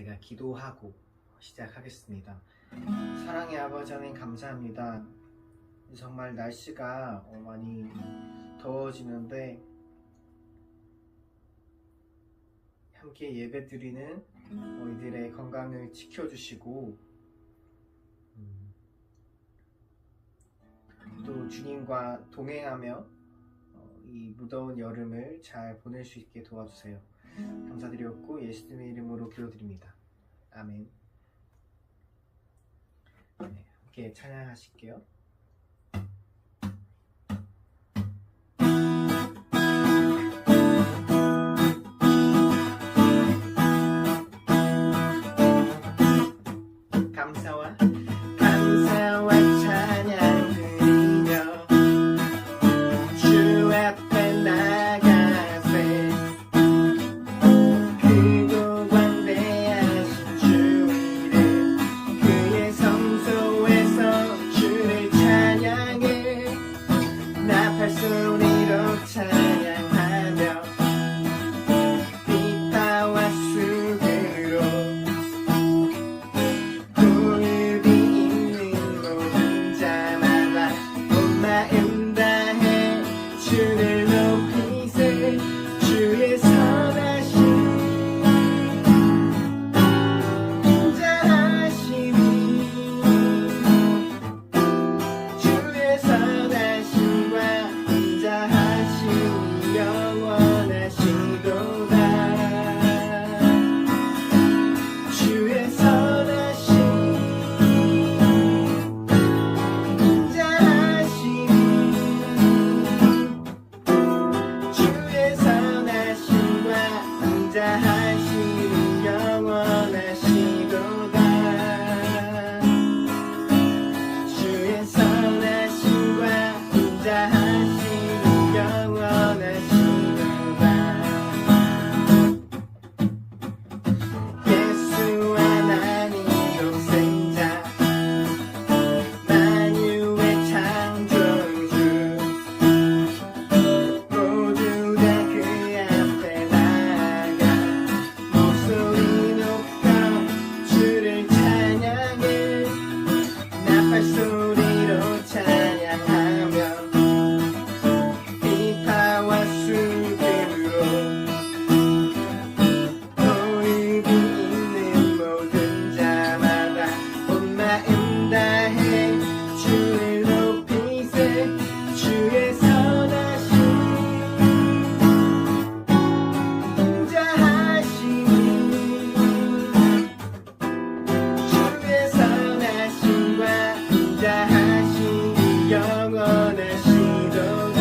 제가 기도하고 시작하겠습니다. 사랑의 아버지 하나님 감사합니다. 정말 날씨가 많이 더워지는데 함께 예배드리는 이들의 건강을 지켜주시고 또 주님과 동행하며 이 무더운 여름을 잘 보낼 수 있게 도와주세요. 감사드렸고 예수님의 이름으로 기도드립니다. 아멘. 네, 함께 찬양하실게요. 감사와 찬양 드리며 주 앞에 나가세 크고 광대하신 주 이름 그의 성소에서 주를 찬양해 나팔 소리로 찬양하며 비파와 수그로 호흡이 있는 모든 자마다 온 마음 다해 주를 높이세 주의 선하심 인자하심이 주의 선하심과 인자하심이 영원하시도다 주의 선하심 인자하심이 주의 선하심과 인자하심이 영원하시도다 주의 선하심과 인자하심이 영원하시도다 예수 하나님 독생자 만유의 창조주 모두 다 그 앞에 나가 목소리 높여 주를 찬양해 나팔 소리로 찬양하며 비파와 수금으로 호흡이 있는 모든 자마다 온 마음 다해 주를 높이세 주의 선하심 인자하심이 주의 선하심과 인자하심이 영원하시도다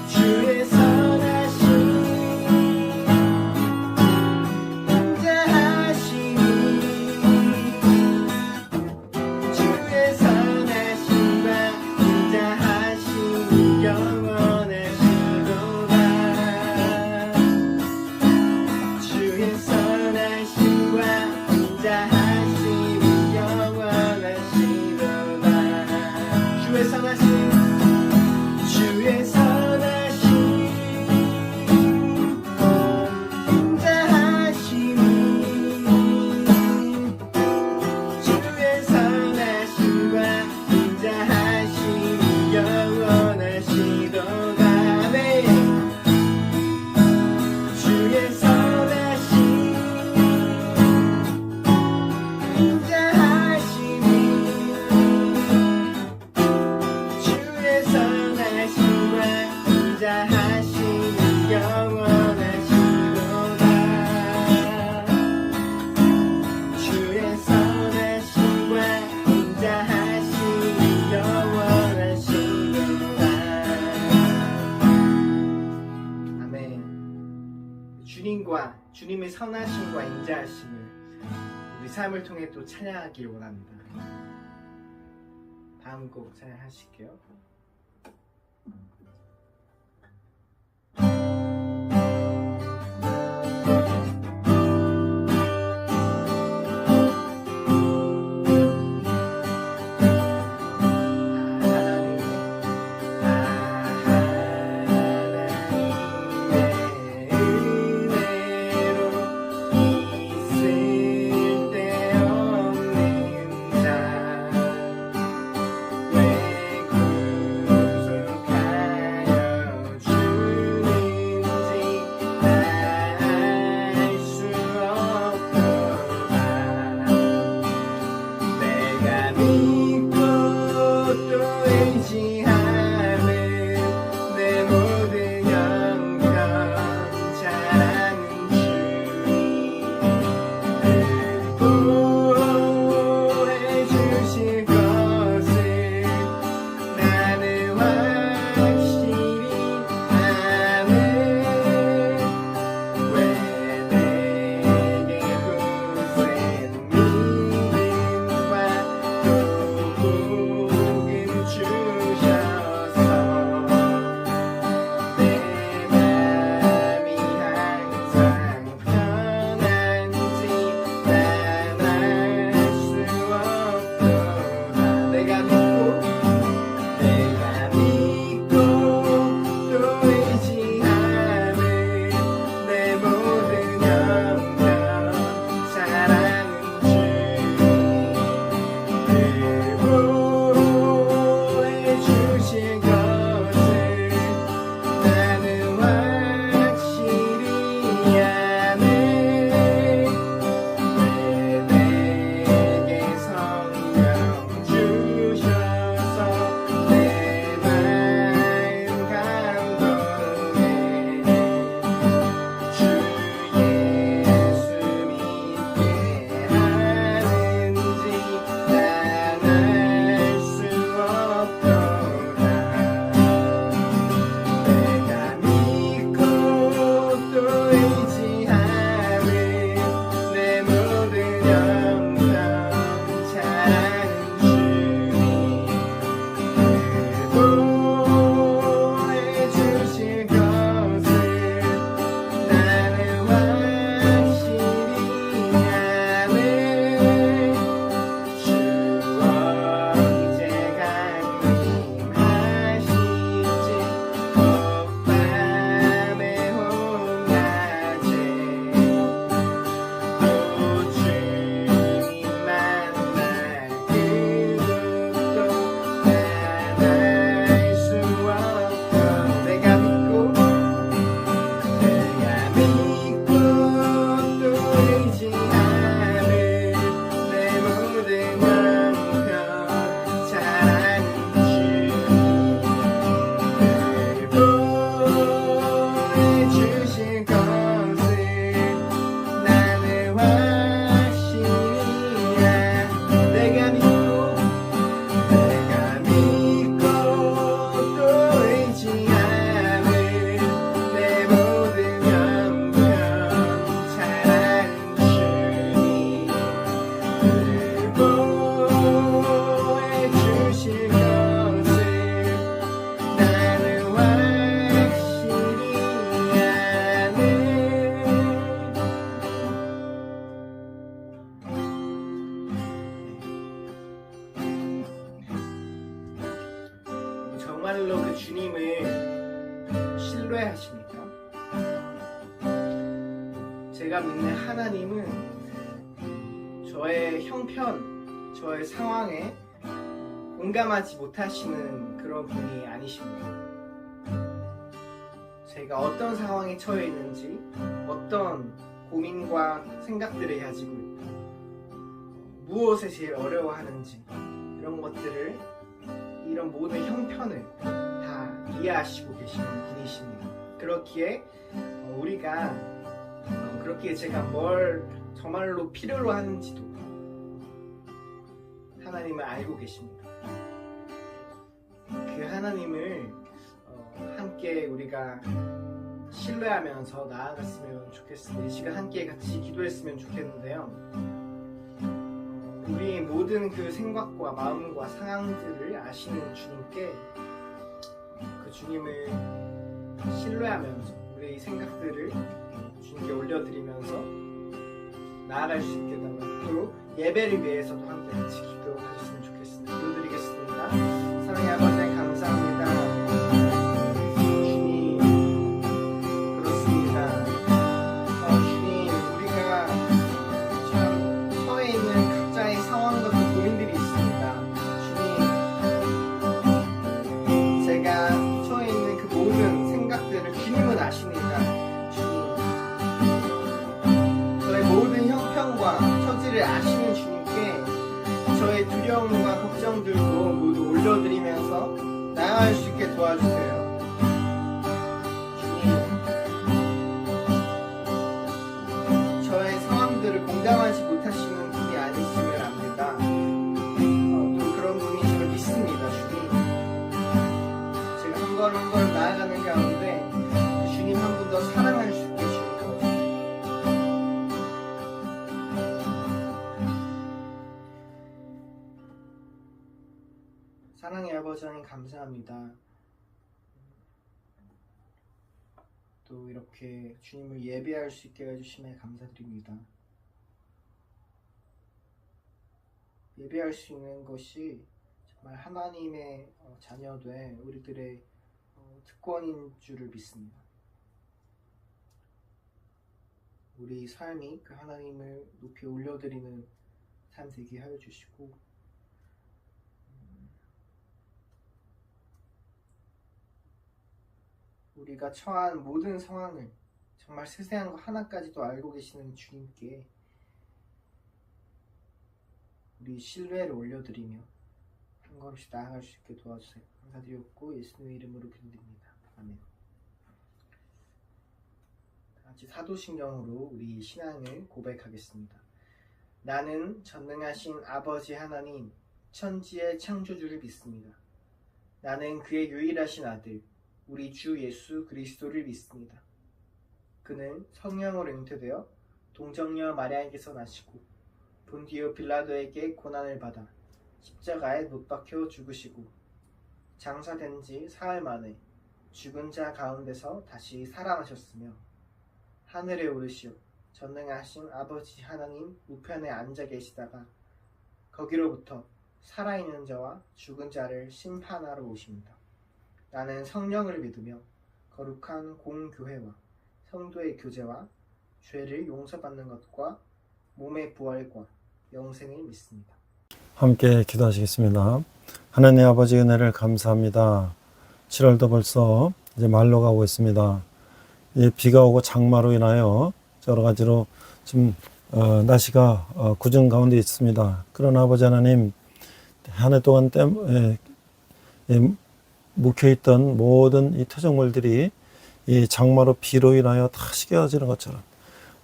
주의 선하심 인자하심이 주의 선하심과 인자하심이 영원하시도다 주의 선하심과 인자하심이 영원하시도다 주의 선하심 주의 선하심 인자하심이 주의 선하심과 인자하심이 영원하시도다 아멘 주의 선하심 인자하심이 주의 선하심과 인자하심이 영원하시도다 주의 선하심과 인자하심이 영원하시도다 아멘. 주님과 주님의 선하심과 인자하심을 우리 삶을 통해 또 찬양하길 원합니다. 다음 곡 찬양하실게요. 하나님의 제가 믿는 하나님은 저의 형편, 저의 상황에 공감하지 못하시는 그런 분이 아니십니다. 제가 어떤 상황에 처해 있는지, 어떤 고민과 생각들을 가지고 있다, 무엇에 제일 어려워하는지, 이런 것들을, 이런 모든 형편을 다 이해하시고 계시는 분이십니다. 그렇기에 그렇기에 제가 뭘 정말로 필요로 하는지도 하나님을 알고 계십니다. 그 하나님을 함께 우리가 신뢰하면서 나아갔으면 좋겠습니다. 이 시간 함께 같이 기도했으면 좋겠는데요. 우리 모든 그 생각과 마음과 상황들을 아시는 주님께 그 주님을 신뢰하면서 우리의 생각들을 주님께 올려드리면서 나아갈 수 있게 되고, 예배를 위해서도 함께 같이 기도하셨으면 좋겠습니다. 기도드리겠습니다. 사랑의 아버지 감사합니다. 주님, 그렇습니다. 주님, 우리가 참 처해 있는 각자의 상황과 그 고민들이 있습니다. 주님, 제가 처해 있는 그 모든 생각들을 주님은 아십니다. 처지를 아시는 주님께 저의 두려움과 걱정들도 모두 올려드리면서 나아갈 수 있게 도와주세요. 주님, 저의 상황들을 공감하지 못하시는 분이 아니심을 압니다. 또 그런 분이 저를 믿습니다. 주님, 제가 한 걸음 한 걸음 나아가는 가운데 주님 한 분 더 사랑할 수 있게 주님 도와주세요. 사랑의 아버지 하나님 감사합니다. 또 이렇게 주님을 예배할 수 있게 해주심에 감사드립니다. 예배할 수 있는 것이 정말 하나님의 자녀된 우리들의 특권인 줄을 믿습니다. 우리 삶이 그 하나님을 높이 올려드리는 삶 되게 하여 주시고, 우리가 처한 모든 상황을 정말 세세한 것 하나까지도 알고 계시는 주님께 우리 신뢰를 올려드리며 한 걸음씩 나아갈 수 있게 도와주세요. 감사드렸고 예수님의 이름으로 기도드립니다. 아멘. 같이 사도신경으로 우리 신앙을 고백하겠습니다. 나는 전능하신 아버지 하나님, 천지의 창조주를 믿습니다. 나는 그의 유일하신 아들, 우리 주 예수 그리스도를 믿습니다. 그는 성령으로 잉태되어 동정녀 마리아에게서 나시고 본디오 빌라도에게 고난을 받아 십자가에 못 박혀 죽으시고 장사된 지 사흘 만에 죽은 자 가운데서 다시 살아나셨으며 하늘에 오르시어 전능하신 아버지 하나님 우편에 앉아 계시다가 거기로부터 살아있는 자와 죽은 자를 심판하러 오십니다. 나는 성령을 믿으며 거룩한 공교회와 성도의 교제와 죄를 용서받는 것과 몸의 부활과 영생을 믿습니다. 함께 기도하시겠습니다. 하나님 아버지 은혜를 감사합니다. 7월도 벌써 이제 말로 가고 있습니다. 비가 오고 장마로 인하여 여러 가지로 좀 날씨가 궂은 가운데 있습니다. 그러나 아버지 하나님, 한 해 동안 묵혀있던 모든 이 토종물들이 이 장마로 비로 인하여 다 시겨지는 것처럼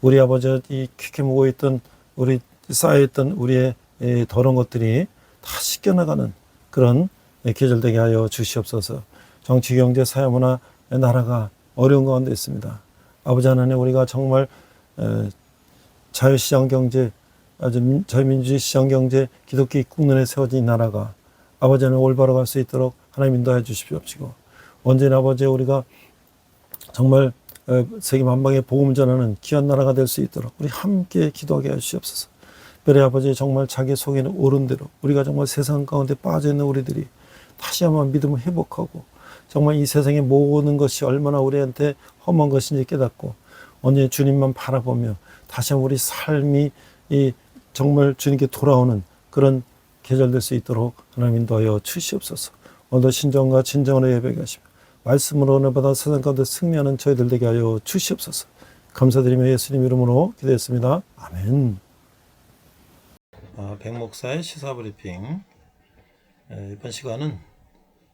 우리 아버지 이 깊게 묵어있던 우리 쌓여있던 우리의 더러운 것들이 다 씻겨나가는 그런 계절되게 하여 주시옵소서. 정치, 경제, 사회문화, 나라가 어려운 가운데 있습니다. 아버지 하나님, 우리가 정말 자유시장 경제, 아주 자유민주주의 시장 경제, 기독교 국론에 세워진 이 나라가 아버지 하나님 올바로 갈 수 있도록 하나님 인도해 주십시오. 언제나 아버지 우리가 정말 세계 만방에 복음을 전하는 귀한 나라가 될 수 있도록 우리 함께 기도하게 해 주시옵소서. 별의 아버지, 정말 자기 속에는 옳은 대로 우리가 정말 세상 가운데 빠져있는 우리들이 다시 한번 믿음을 회복하고 정말 이 세상의 모든 것이 얼마나 우리한테 험한 것인지 깨닫고 언제 주님만 바라보며 다시 한번 우리 삶이 이 정말 주님께 돌아오는 그런 계절 될 수 있도록 하나님 인도하여 주시옵소서. 오늘도 신정과 진정으로 예배하게 하시며 말씀으로 오늘 받아 세상 가운데 승리하는 저희들 되게 하여 주시옵소서. 감사드리며 예수님 이름으로 기도했습니다. 아멘. 백목사의 시사브리핑. 이번 시간은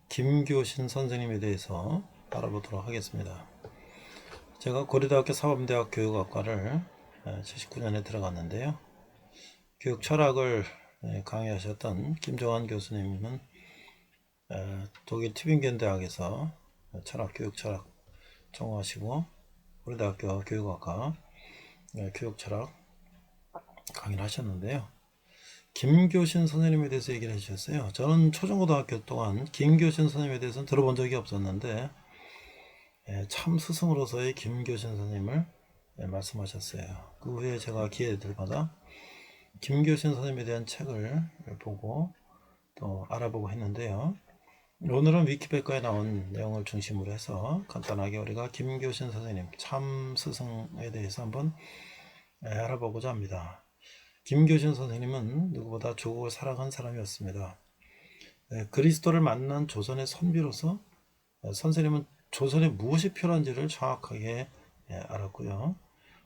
김교신 선생님에 대해서 알아보도록 하겠습니다. 제가 고려대학교 사범대학 교육학과를 79년에 들어갔는데요. 교육 철학을 강의하셨던 김종환 교수님은 독일 튜빙겐 대학에서 교육 철학 전공하시고 고려대학교 교육학과 교육 철학 강의를 하셨는데요. 김교신 선생님에 대해서 얘기를 해주셨어요. 저는 초중고등학교 동안 김교신 선생님에 대해서는 들어본 적이 없었는데 참 스승으로서의 김교신 선생님을 말씀하셨어요. 그 후에 제가 기회될 마다 김교신 선생님에 대한 책을 보고 또 알아보고 했는데요. 오늘은 위키백과에 나온 내용을 중심으로 해서 간단하게 우리가 김교신 선생님 참 스승에 대해서 한번 알아보고자 합니다. 김교신 선생님은 누구보다 조국을 사랑한 사람이었습니다. 그리스도를 만난 조선의 선비로서 선생님은 조선에 무엇이 필요한지를 정확하게 알았고요.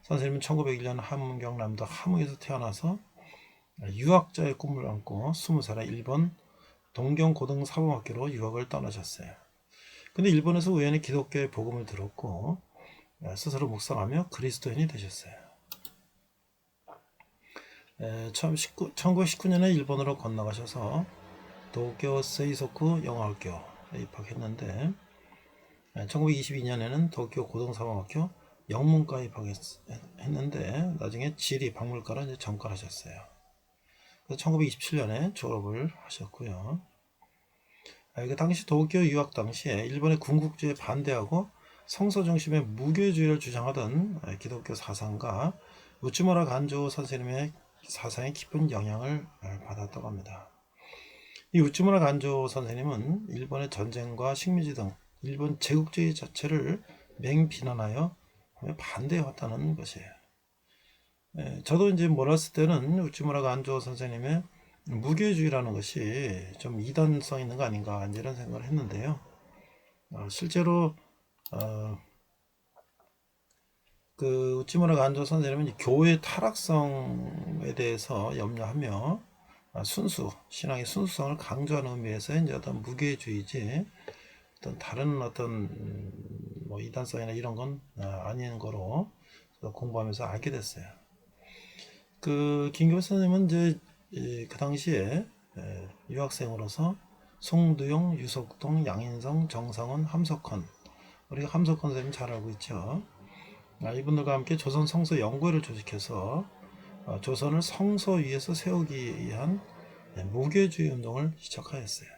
선생님은 1901년 함경남도 함흥에서 태어나서 유학자의 꿈을 안고 20살에 일본 동경고등사범학교로 유학을 떠나셨어요. 근데 일본에서 우연히 기독교의 복음을 들었고 스스로 묵상하며 그리스도인이 되셨어요. 1919년에 일본으로 건너가셔서 도쿄 세이소쿠 영어학교에 입학했는데 1922년에는 도쿄 고등사범학교 영문과에 입학했는데 나중에 지리 박물과로 이제 전과하셨어요. 그래서 1927년에 졸업을 하셨고요. 그 당시 도쿄 유학 당시에 일본의 군국주의에 반대하고 성서 중심의 무교주의를 주장하던 기독교 사상가 우츠무라 간조 선생님의 사상에 깊은 영향을 받았다고 합니다. 이 우츠무라 간조 선생님은 일본의 전쟁과 식민지 등 일본 제국주의 자체를 맹비난하여 반대해왔다는 것이에요. 저도 이제 몰랐을 때는 우츠무라 간조 선생님의 무교주의라는 것이 좀 이단성 있는 거 아닌가 이런 생각을 했는데요. 실제로 그 우츠무라 간조 선생님은 교회 타락성에 대해서 염려하며 신앙의 순수성을 강조하는 의미에서 이제 어떤 무교주의지 어떤 다른 어떤 뭐 이단성이나 이런 건 아닌 거로 공부하면서 알게 됐어요. 그 김교 선생님은 이제 그 당시에 유학생으로서 송두용, 유석동, 양인성, 정상원, 함석헌, 우리가 함석헌 선생님 잘 알고 있죠. 이분들과 함께 조선 성서 연구회를 조직해서 조선을 성서 위에서 세우기 위한 무교주의 운동을 시작하였어요.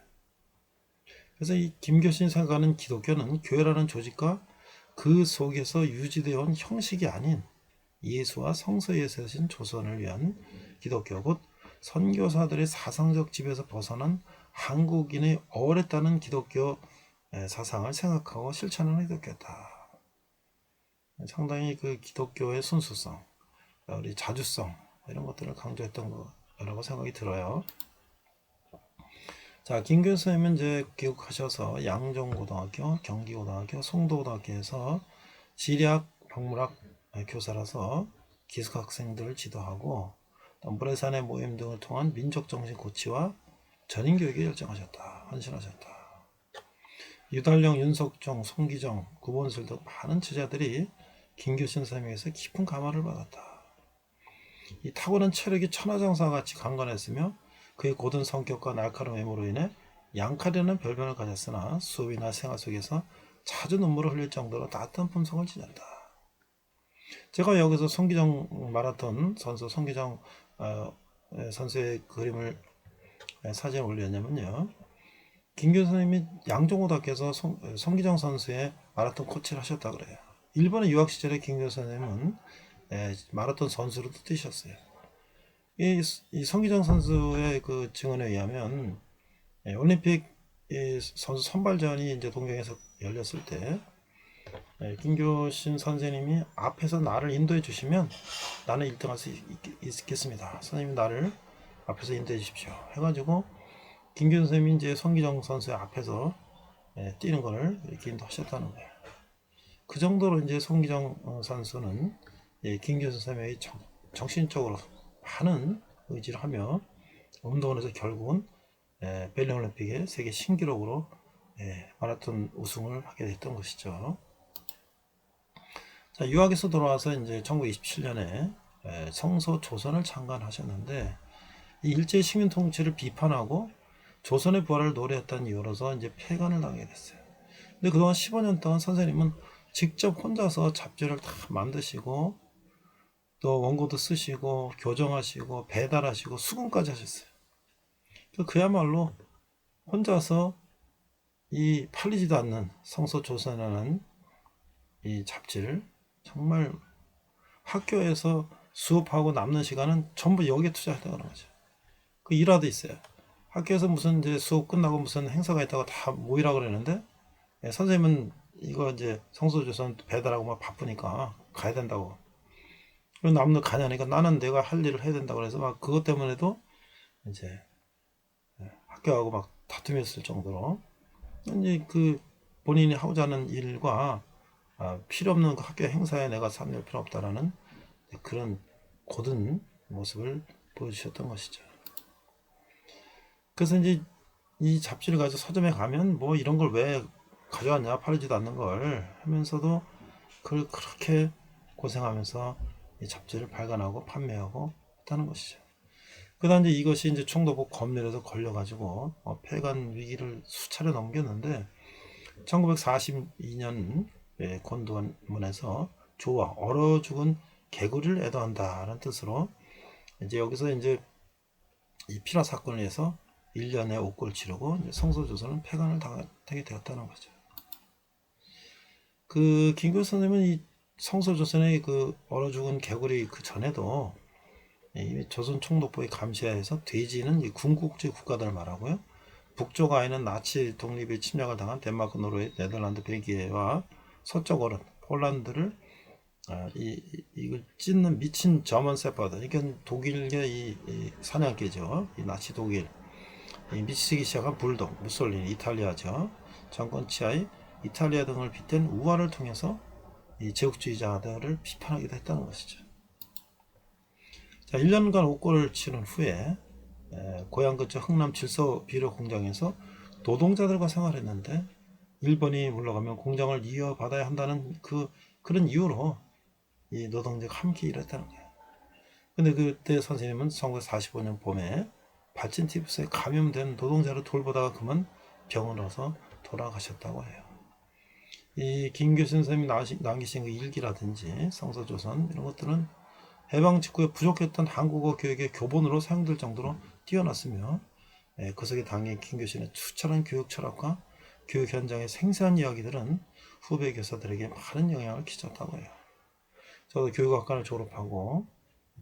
그래서 이 김교신이 생각하는 기독교는 교회라는 조직과 그 속에서 유지되어 온 형식이 아닌 예수와 성서에 세우신 조선을 위한 기독교, 곧 선교사들의 사상적 지배에서 벗어난 한국인의 어렵다는 기독교 사상을 생각하고 실천하는 기독교다. 상당히 그 기독교의 순수성, 우리 자주성 이런 것들을 강조했던 거라고 생각이 들어요. 자, 김 교수님은 이제 귀국하셔서 양정고등학교, 경기고등학교, 송도고등학교에서 지리학, 박물학 교사라서 기숙학생들을 지도하고 물레산의 모임 등을 통한 민족정신 고취와 전인교육에 열정하셨다. 헌신하셨다. 유달령, 윤석종, 송기정, 구본슬 등 많은 제자들이 김교신 선생님에게서 깊은 감화를 받았다. 이 타고난 체력이 천하장사와 같이 강건했으며 그의 고든 성격과 날카로운 외모로 인해 양칼이라는 별명을 가졌으나 수업이나 생활 속에서 자주 눈물을 흘릴 정도로 따뜻한 품성을 지녔다. 제가 여기서 송기정 마라톤 선수 송기정 선수의 그림을 사진을 올렸냐면요. 김교수 선생님이 양종고등학교에서 송기정 선수의 마라톤 코치를 하셨다 그래요. 일본의 유학 시절에 김교수 선생님은 마라톤 선수로도 뛰셨어요. 이 송기정 선수의 그 증언에 의하면 올림픽 선수 선발전이 이제 동경에서 열렸을 때 김교신 선생님이 앞에서 나를 인도해 주시면 나는 1등할 수 있겠습니다. 선생님이 나를 앞에서 인도해 주십시오. 해가지고 김교신 선생님이 이제 성기정 선수의 앞에서 뛰는 거를 이렇게 인도하셨다는 거예요. 그 정도로 이제 송기정 선수는 김교신 선생님의 정신적으로 많은 의지를 하며 운동을 해서 결국은 벨링 올림픽의 세계 신기록으로 마라톤 우승을 하게 됐던 것이죠. 자, 유학에서 돌아와서 이제 1927년에 성서 조선을 창간하셨는데 이 일제 식민 통치를 비판하고 조선의 부활을 노래했다는 이유로서 이제 폐간을 당하게 됐어요. 근데 그동안 15년 동안 선생님은 직접 혼자서 잡지를 다 만드시고 또 원고도 쓰시고 교정하시고 배달하시고 수금까지 하셨어요. 그야말로 혼자서 이 팔리지도 않는 성서조선이라는 이 잡지를 정말 학교에서 수업하고 남는 시간은 전부 여기에 투자했다는 거죠. 그 일화도 있어요. 학교에서 무슨 이제 수업 끝나고 무슨 행사가 있다고 다 모이라 그러는데 선생님은 이거 이제 성서조선 배달하고 막 바쁘니까 가야 된다고. 그리고 남들 가냐니까 나는 내가 할 일을 해야 된다고 그래서 막 그것 때문에도 이제 학교하고 막 다툼이었을 정도로 이제 그 본인이 하고자 하는 일과 필요 없는 그 학교 행사에 내가 참여할 필요 없다라는 그런 고든 모습을 보여주셨던 것이죠. 그래서 이제 이 잡지를 가지고 서점에 가면 뭐 이런 걸 왜 가져왔냐, 팔리지도 않는 걸 하면서도 그걸 그렇게 고생하면서 이 잡지를 발간하고 판매하고 했다는 것이죠. 그다음 이제 이것이 이제 총독부 검열에서 걸려가지고 폐간 위기를 수차례 넘겼는데 1942년 권도원문에서 조와 얼어 죽은 개구리를 애도한다는 뜻으로 이제 여기서 이제 이 피라 사건을 위해서 1년의 옥고를 치르고 성서조선은 폐간을 당하게 되었다는 거죠. 그 김교 선생님은 이 성서조선의 그 얼어 죽은 개구리 그 전에도 이 조선 총독부의 감시하에서 돼지는 이 군국주의 국가들을 말하고요. 북쪽 아이는 나치 독립의 침략을 당한 덴마크, 노르웨이, 네덜란드, 벨기에와 서쪽어른 폴란드를 이걸 찢는 미친 저먼 세퍼드, 이건 독일계 이 사냥개죠. 이 나치 독일, 이 미치기 시작한 불독, 무솔리니, 이탈리아죠. 정권 치하의 이탈리아 등을 빗댄 우화를 통해서 이 제국주의자들을 비판하기도 했다는 것이죠. 자, 1년간 옥고를 치른 후에 고향 근처 흥남 질소 비료 공장에서 노동자들과 생활했는데 일본이 물러가면 공장을 이어받아야 한다는 그런 이유로 이 노동자가 함께 일했다는 거예요. 근데 그때 선생님은 1945년 봄에 발진 티푸스에 감염된 노동자를 돌보다가 그만 병을 얻어서 돌아가셨다고 해요. 이 김교신 선생님이 남기신 그 일기라든지 성서조선 이런 것들은 해방 직후에 부족했던 한국어 교육의 교본으로 사용될 정도로 뛰어났으며 그 속에 당의 김교신의 투철한 교육 철학과 교육 현장의 생생한 이야기들은 후배 교사들에게 많은 영향을 끼쳤다고 해요. 저도 교육학과를 졸업하고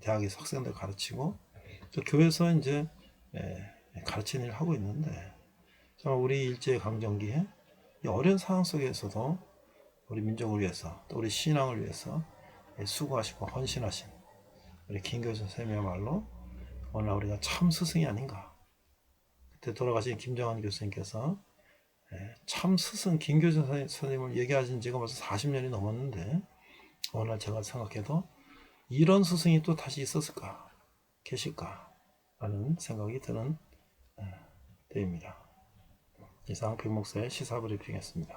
대학에서 학생들 가르치고 또 교회에서 이제 가르치는 일을 하고 있는데 정말 우리 일제강점기에 이 어려운 상황 속에서도 우리 민족을 위해서 또 우리 신앙을 위해서 수고하시고 헌신하신 우리 김교신 선생님이야말로 오늘 우리가 참 스승이 아닌가. 그때 돌아가신 김정환 교수님께서 참 스승 김교신 선생님을 얘기하신 지가 벌써 40년이 넘었는데 오늘 제가 생각해도 이런 스승이 또 다시 있었을까, 계실까 라는 생각이 드는 때입니다. 이상 백목사의 시사브리핑이었습니다.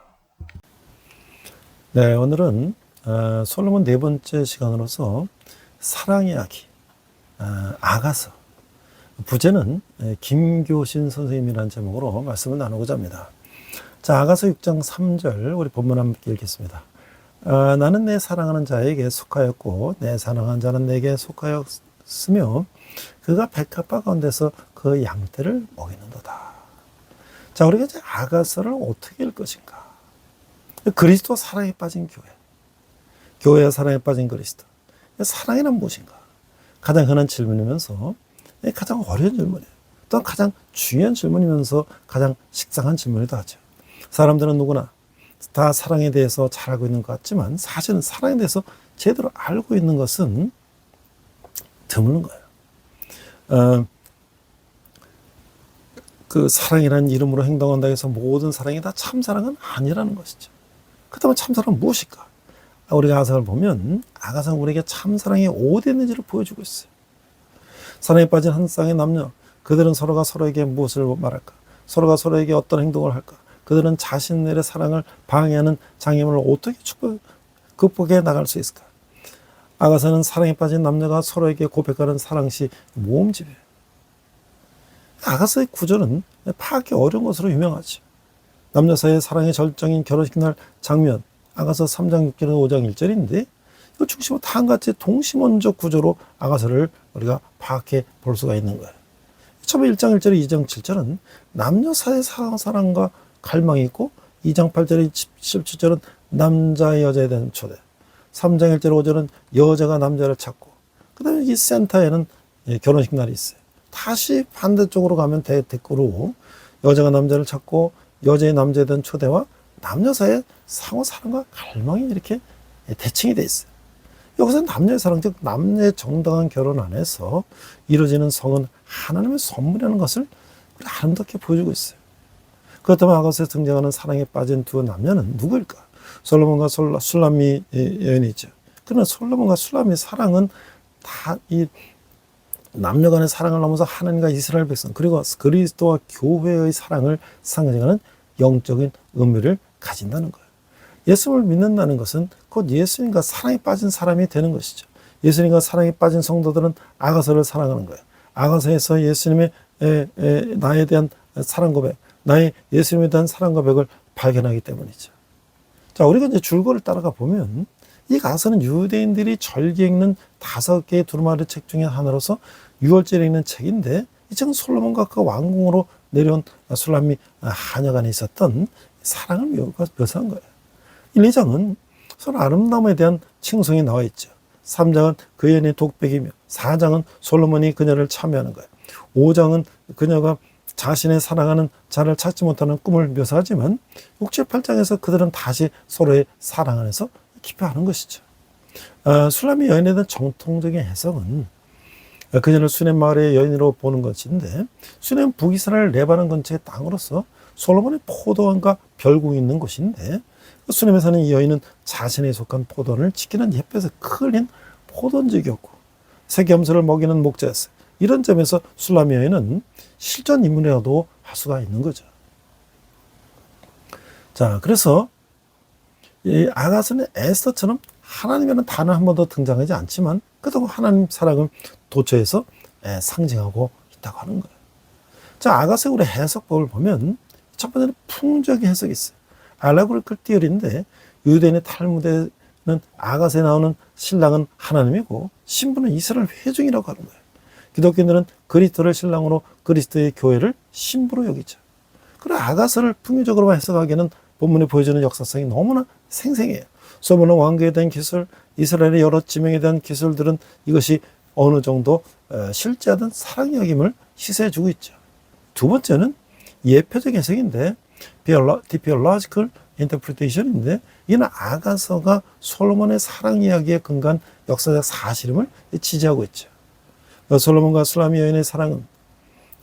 네, 오늘은 솔로몬 네 번째 시간으로서 사랑 이야기, 아가서, 부제는 김교신 선생님이라는 제목으로 말씀을 나누고자 합니다. 자, 아가서 6장 3절 우리 본문 함께 읽겠습니다. 나는 내 사랑하는 자에게 속하였고 내 사랑하는 자는 내게 속하였으며 그가 백합화 가운데서 그 양떼를 먹이는도다. 자, 우리가 이제 아가서를 어떻게 읽을 것인가? 그리스도 사랑에 빠진 교회, 교회와 사랑에 빠진 그리스도. 사랑이란 무엇인가? 가장 흔한 질문이면서 가장 어려운 질문이에요. 또한 가장 중요한 질문이면서 가장 식상한 질문이기도 하죠. 사람들은 누구나 다 사랑에 대해서 잘 알고 있는 것 같지만 사실은 사랑에 대해서 제대로 알고 있는 것은 드문 거예요. 그 사랑이라는 이름으로 행동한다 해서 모든 사랑이 다 참사랑은 아니라는 것이죠. 그렇다면 참사랑은 무엇일까? 우리가 아가상을 보면 아가상은 우리에게 참사랑이 어디 있는지를 보여주고 있어요. 사랑에 빠진 한 쌍의 남녀, 그들은 서로가 서로에게 무엇을 말할까? 서로가 서로에게 어떤 행동을 할까? 그들은 자신들의 사랑을 방해하는 장애물을 어떻게 극복해 나갈 수 있을까? 아가사는 사랑에 빠진 남녀가 서로에게 고백하는 사랑시 모음집이에요. 아가사의 구조는 파악이 어려운 것으로 유명하죠. 남녀 사이의 사랑의 절정인 결혼식 날 장면, 아가서 3장 6절에서 5장 1절인데 이 중심은 다 한같이 동심원적 구조로 아가서를 우리가 파악해 볼 수가 있는 거예요. 처음에 1장 1절에 2장 7절은 남녀 사이의 사랑과 갈망이 있고 2장 8절에 17절은 남자의 여자에 대한 초대, 3장 1절 5절은 여자가 남자를 찾고, 그 다음에 이 센터에는 결혼식 날이 있어요. 다시 반대쪽으로 가면 대꾸로 여자가 남자를 찾고 여자의 남자에 대한 초대와 남녀 사이의 상호 사랑과 갈망이 이렇게 대칭이 돼 있어요. 여기서 남녀의 사랑, 즉 남녀의 정당한 결혼 안에서 이루어지는 성은 하나님의 선물이라는 것을 아름답게 보여주고 있어요. 그렇다면 아가서에 등장하는 사랑에 빠진 두 남녀는 누구일까? 솔로몬과 술람미 여인이 있죠. 그러나 솔로몬과 술람미의 사랑은 다 이 남녀 간의 사랑을 넘어서 하나님과 이스라엘 백성 그리고 그리스도와 교회의 사랑을 상징하는 영적인 의미를 가진다는 거예요. 예수님을 믿는다는 것은 곧 예수님과 사랑에 빠진 사람이 되는 것이죠. 예수님과 사랑에 빠진 성도들은 아가서를 사랑하는 거예요. 아가서에서 예수님의 나에 대한 사랑 고백, 나의 예수님에 대한 사랑 고백을 발견하기 때문이죠. 자, 우리가 이제 줄거리를 따라가 보면 이 가서는 유대인들이 절기 읽는 5개의 두루마리 책 중에 하나로서 6월절에 읽는 책인데 이 책은 솔로몬과 그 왕궁으로 내려온 술람미 하녀 간에 있었던 사랑을 묘사한 거예요. 1, 2장은 서로 아름다움에 대한 칭송이 나와 있죠. 3장은 그 여인의 독백이며 4장은 솔로몬이 그녀를 참여하는 거예요. 5장은 그녀가 자신의 사랑하는 자를 찾지 못하는 꿈을 묘사하지만 6, 7, 8장에서 그들은 다시 서로의 사랑 안에서 기뻐하는 것이죠. 술람미 여인에 대한 정통적인 해석은 그녀를 수넴 마을의 여인으로 보는 것인데 수넴 북이스라엘 레바논 근처의 땅으로서 솔로몬의 포도원과 별궁이 있는 곳인데 수넴에 사는 이 여인은 자신에 속한 포도원을 지키는 햇볕에 흘린 포도원직이었고 새겸새를 먹이는 목자였어요. 이런 점에서 술람미 여인은 실존 인물이라도 할 수가 있는 거죠. 자, 그래서 이 아가서는 에스더처럼 하나님이라는 단어 한 번도 등장하지 않지만 그렇다고 하나님 사랑을 도처에서 상징하고 있다고 하는 거예요. 자, 아가서의 우리 해석법을 보면 첫 번째는 풍적인 해석이 있어요. 알레고리컬 띠어리인데 유대인의 탈무드에는 아가서에 나오는 신랑은 하나님이고 신부는 이스라엘 회중이라고 하는 거예요. 기독교인들은 그리스도를 신랑으로 그리스도의 교회를 신부로 여기죠. 그리고 아가서를 풍요적으로만 해석하기에는 본문에 보여주는 역사성이 너무나 생생해요. 솔로몬 왕국에 대한 기술, 이스라엘의 여러 지명에 대한 기술들은 이것이 어느 정도 실제하던 사랑 여김을 시사해주고 있죠. 두 번째는 예표적 해석인데 theological interpretation인데 이는 아가서가 솔로몬의 사랑 이야기에 근거한 역사적 사실임을 지지하고 있죠. 솔로몬과 술람미 여인의 사랑은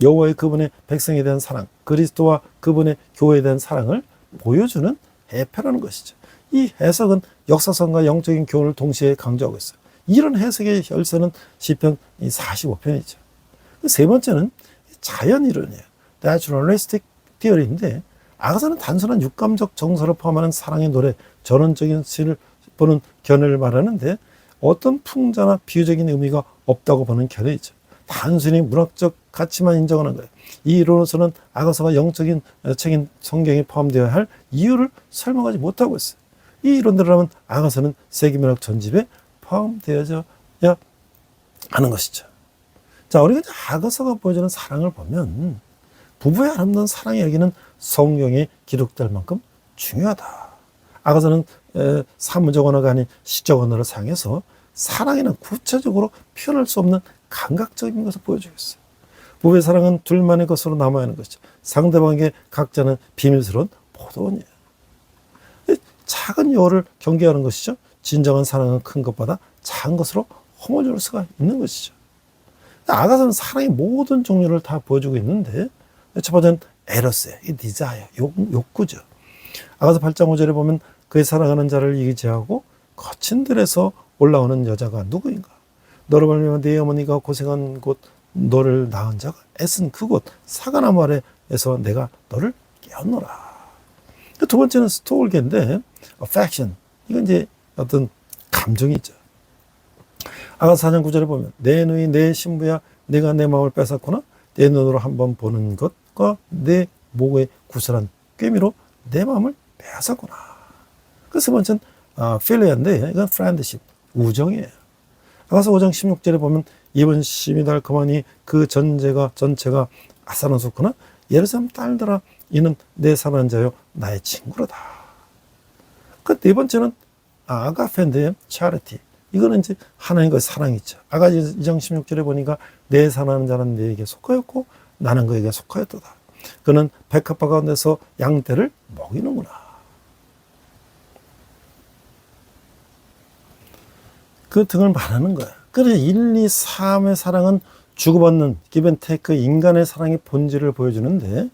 여호와의 그분의 백성에 대한 사랑, 그리스도와 그분의 교회에 대한 사랑을 보여주는 해표라는 것이죠. 이 해석은 역사성과 영적인 교훈을 동시에 강조하고 있어요. 이런 해석의 열쇠는 시편 45편이죠. 세 번째는 자연 이론이에요. Naturalistic Theory인데 아가서는 단순한 육감적 정서를 포함하는 사랑의 노래, 전원적인 시를 보는 견해를 말하는데 어떤 풍자나 비유적인 의미가 없다고 보는 견해이죠. 단순히 문학적 가치만 인정하는 거예요. 이 이론으로서는 아가서가 영적인 책인 성경에 포함되어야 할 이유를 설명하지 못하고 있어요. 이 이론대로라면 아가서는 세계문학 전집에 포함되어야 하는 것이죠. 자, 우리가 이제 아가서가 보여주는 사랑을 보면 부부의 아름다운 사랑의 이야기는 성경에 기록될 만큼 중요하다. 아가서는 사무적 언어가 아닌 시적 언어를 사용해서 사랑에는 구체적으로 표현할 수 없는 감각적인 것을 보여주고 있어요. 부부의 사랑은 둘만의 것으로 남아야 하는 것이죠. 상대방에게 각자는 비밀스러운 포도원이에요. 작은 여호를 경계하는 것이죠. 진정한 사랑은 큰 것보다 작은 것으로 허물줄 수가 있는 것이죠. 아가서는 사랑의 모든 종류를 다 보여주고 있는데, 첫 번째는 에로스예요. 이 디자이어, 욕구죠. 아가서 8장 5절에 보면 그의 사랑하는 자를 의지하고 거친 들에서 올라오는 여자가 누구인가? 너를 말미암아 네 어머니가 고생한 곳, 너를 낳은 자가 애쓴 그곳 사과나무 아래에서 내가 너를 깨웠노라. 두 번째는 스톨게인데 affection, 이건 이제 어떤 감정이죠. 아가서 4장 9절에 보면 내 누이 내 신부야 내가 내 마음을 뺏었구나. 내 눈으로 한번 보는 것과 내 목의 구슬한 꿰미로 내 마음을 빼앗았구나. 그 세 번째는 필리아인데 이건 friendship, 우정이에요. 아가서 5장 16절에 보면 이번 심이 달콤하니 그 전체가 아사나좋구나. 예루살렘 딸들아 이는 내 사랑하는 자요 나의 친구로다. 그 네 번째는 아가페인데 charity, 이거는 이제 하나님과의 사랑이죠. 아가 2장 16절에 보니까 내 사랑하는 자는 내게 속하였고 나는 그에게 속하였도다. 그는 백합화 가운데서 양떼를 먹이는구나. 그 등을 말하는 거야. 그래서 1, 2, 3의 사랑은 주고받는 give and take, 인간의 사랑의 본질을 보여주는데,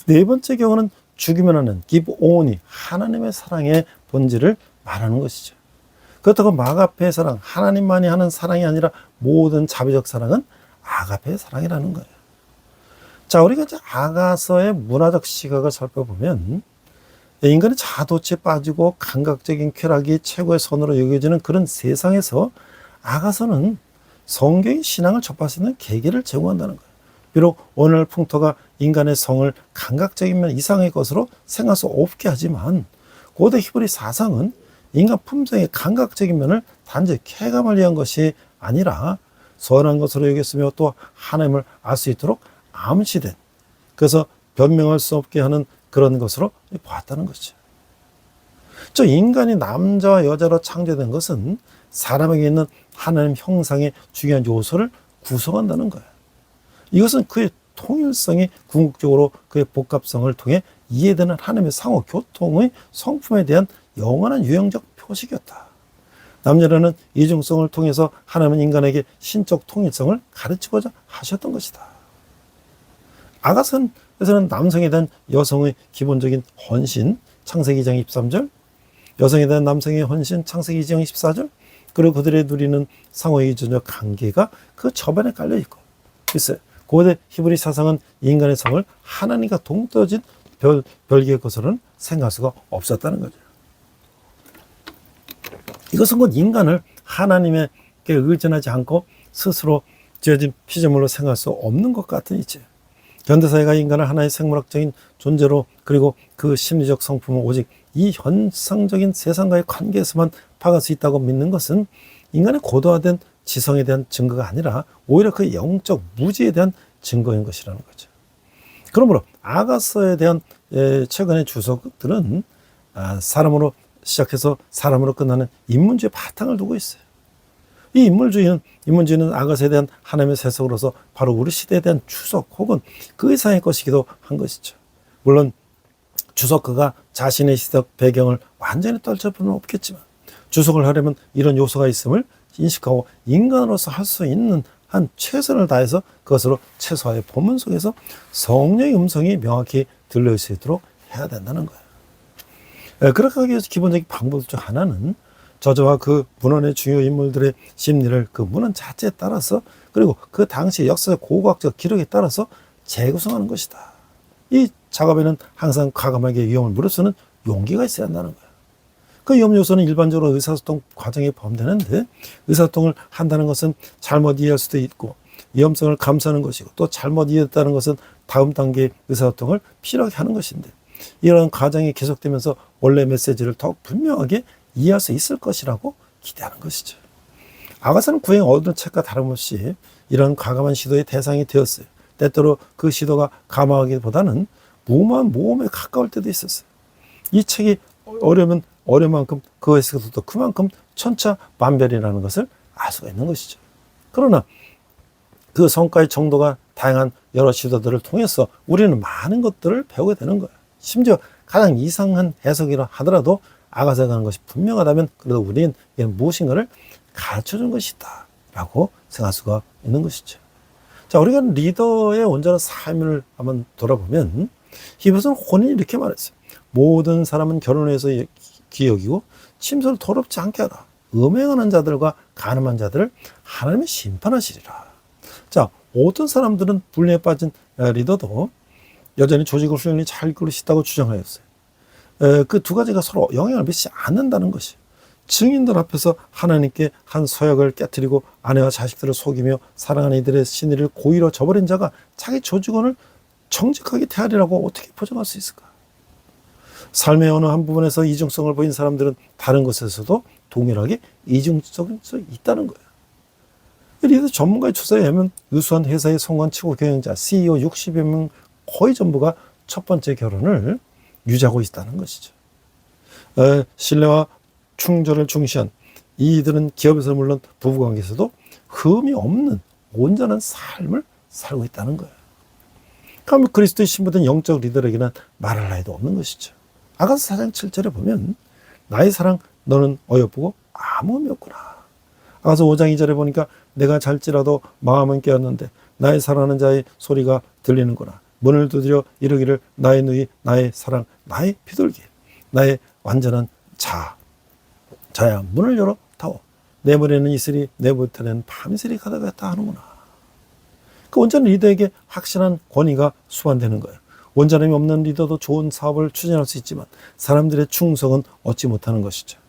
네 번째 경우는 주기만 하는 give only, 하나님의 사랑의 본질을 말하는 것이죠. 그렇다고 마가페의 사랑, 하나님만이 하는 사랑이 아니라 모든 자비적 사랑은 아가페의 사랑이라는 거예요. 자, 우리가 이제 아가서의 문화적 시각을 살펴보면 인간의 자도치에 빠지고 감각적인 쾌락이 최고의 선으로 여겨지는 그런 세상에서 아가서는 성경의 신앙을 접할 수 있는 계기를 제공한다는 거예요. 비록 오늘 풍토가 인간의 성을 감각적인 면 이상의 것으로 생각할 수 없게 하지만 고대 히브리 사상은 인간 품성의 감각적인 면을 단지 쾌감을 위한 것이 아니라 선한 것으로 여겼으며 또 하나님을 알 수 있도록 암시된, 그래서 변명할 수 없게 하는 그런 것으로 보았다는 거죠. 저 인간이 남자와 여자로 창조된 것은 사람에게 있는 하나님 형상의 중요한 요소를 구성한다는 거예요. 이것은 그의 통일성이 궁극적으로 그의 복합성을 통해 이해되는 하나님의 상호 교통의 성품에 대한 영원한 유형적 표식이었다. 남녀라는 이중성을 통해서 하나님은 인간에게 신적 통일성을 가르치고자 하셨던 것이다. 아가서에서는 남성에 대한 여성의 기본적인 헌신, 창세기 2장 23절, 여성에 대한 남성의 헌신, 창세기 2장 24절, 그리고 그들의 누리는 상호의 유전적 관계가 그 저변에 깔려 있고, 글쎄 고대 히브리 사상은 인간의 성을 하나님과 동떨어진 별개의 것으로는 생각할 수가 없었다는 거죠. 이것은 곧 인간을 하나님에게 의존하지 않고 스스로 지어진 피조물로 생각할 수 없는 것 같은 이치. 현대사회가 인간을 하나의 생물학적인 존재로, 그리고 그 심리적 성품을 오직 이 현상적인 세상과의 관계에서만 파악할 수 있다고 믿는 것은 인간의 고도화된 지성에 대한 증거가 아니라 오히려 그 영적 무지에 대한 증거인 것이라는 거죠. 그러므로 아가서에 대한 최근의 주석들은 사람으로 시작해서 사람으로 끝나는 인문주의 바탕을 두고 있어요. 이 인문주의는 아가서에 대한 하나님의 세속으로서 바로 우리 시대에 대한 추석 혹은 그 이상의 것이기도 한 것이죠. 물론 주석가가 자신의 시대적 배경을 완전히 떨쳐볼 수는 없겠지만 주석을 하려면 이런 요소가 있음을 인식하고 인간으로서 할 수 있는 한 최선을 다해서 그것으로 최소화의 본문 속에서 성령의 음성이 명확히 들려올 수 있도록 해야 된다는 거예요. 그렇게 하기 위해서 기본적인 방법 중 하나는 저자와 그 문헌의 주요 인물들의 심리를 그 문헌 자체에 따라서, 그리고 그 당시 역사적 고고학적 기록에 따라서 재구성하는 것이다. 이 작업에는 항상 과감하게 위험을 무릅쓰는 용기가 있어야 한다는 거예요. 그 위험 요소는 일반적으로 의사소통 과정에 포함되는데, 의사소통을 한다는 것은 잘못 이해할 수도 있고 위험성을 감수하는 것이고, 또 잘못 이해했다는 것은 다음 단계의 의사소통을 필요하게 하는 것인데, 이런 과정이 계속되면서 원래 메시지를 더욱 분명하게 이해할 수 있을 것이라고 기대하는 것이죠. 아가서는 구행 어느 책과 다름없이 이런 과감한 시도의 대상이 되었어요. 때때로 그 시도가 감화하기보다는 무모한 모험에 가까울 때도 있었어요. 이 책이 어려우면 어려운 만큼 그 해석도 그만큼 천차만별이라는 것을 알 수가 있는 것이죠. 그러나 그 성과의 정도가 다양한 여러 시도들을 통해서 우리는 많은 것들을 배우게 되는 거예요. 심지어 가장 이상한 해석이라 하더라도 아가사가 하는 것이 분명하다면 그래도 우리는 이는 무엇인가를 가르쳐준 것이다 라고 생각할 수가 있는 것이죠. 자, 우리가 리더의 온전한 삶을 한번 돌아보면 히브리서는 혼인이 이렇게 말했어요. 모든 사람은 결혼해서 귀히 여기고 침소를 더럽지 않게 하라. 음행하는 자들과 간음한 자들을 하나님이 심판하시리라. 자, 어떤 사람들은 불륜에 빠진 리더도 여전히 조직을 훌륭히 잘 이끌 수 있다고 주장하였어요. 그 두 가지가 서로 영향을 미치지 않는다는 것이, 증인들 앞에서 하나님께 한 서약을 깨뜨리고 아내와 자식들을 속이며 사랑하는 이들의 신의를 고의로 저버린 자가 자기 조직원을 정직하게 대하리라고 어떻게 보장할 수 있을까? 삶의 어느 한 부분에서 이중성을 보인 사람들은 다른 것에서도 동일하게 이중성이 있다는 거예요. 리더 전문가의 조사에 의하면 유수한 회사의 성공한 최고 경영자 CEO 60여 명 거의 전부가 첫 번째 결혼을 유지하고 있다는 것이죠. 신뢰와 충절을 중시한 이들은 기업에서 물론 부부관계에서도 흠이 없는 온전한 삶을 살고 있다는 거예요. 그럼 그리스도의 신부된 영적 리더에게는 말할 나위도 없는 것이죠. 아가서 4장 7절에 보면 나의 사랑 너는 어여쁘고 아무 의미 없구나. 아가서 5장 2절에 보니까 내가 잘지라도 마음은 깨었는데 나의 사랑하는 자의 소리가 들리는구나. 문을 두드려 이르기를 나의 누이 나의 사랑 나의 비둘기 나의 완전한 자야 문을 열어 타오. 내 머리에는 이슬이 내 볼때는 밤이슬이 가득했다 하는구나. 그 온전한 리더에게 확실한 권위가 수반되는 거예요. 온전함이 없는 리더도 좋은 사업을 추진할 수 있지만 사람들의 충성은 얻지 못하는 것이죠.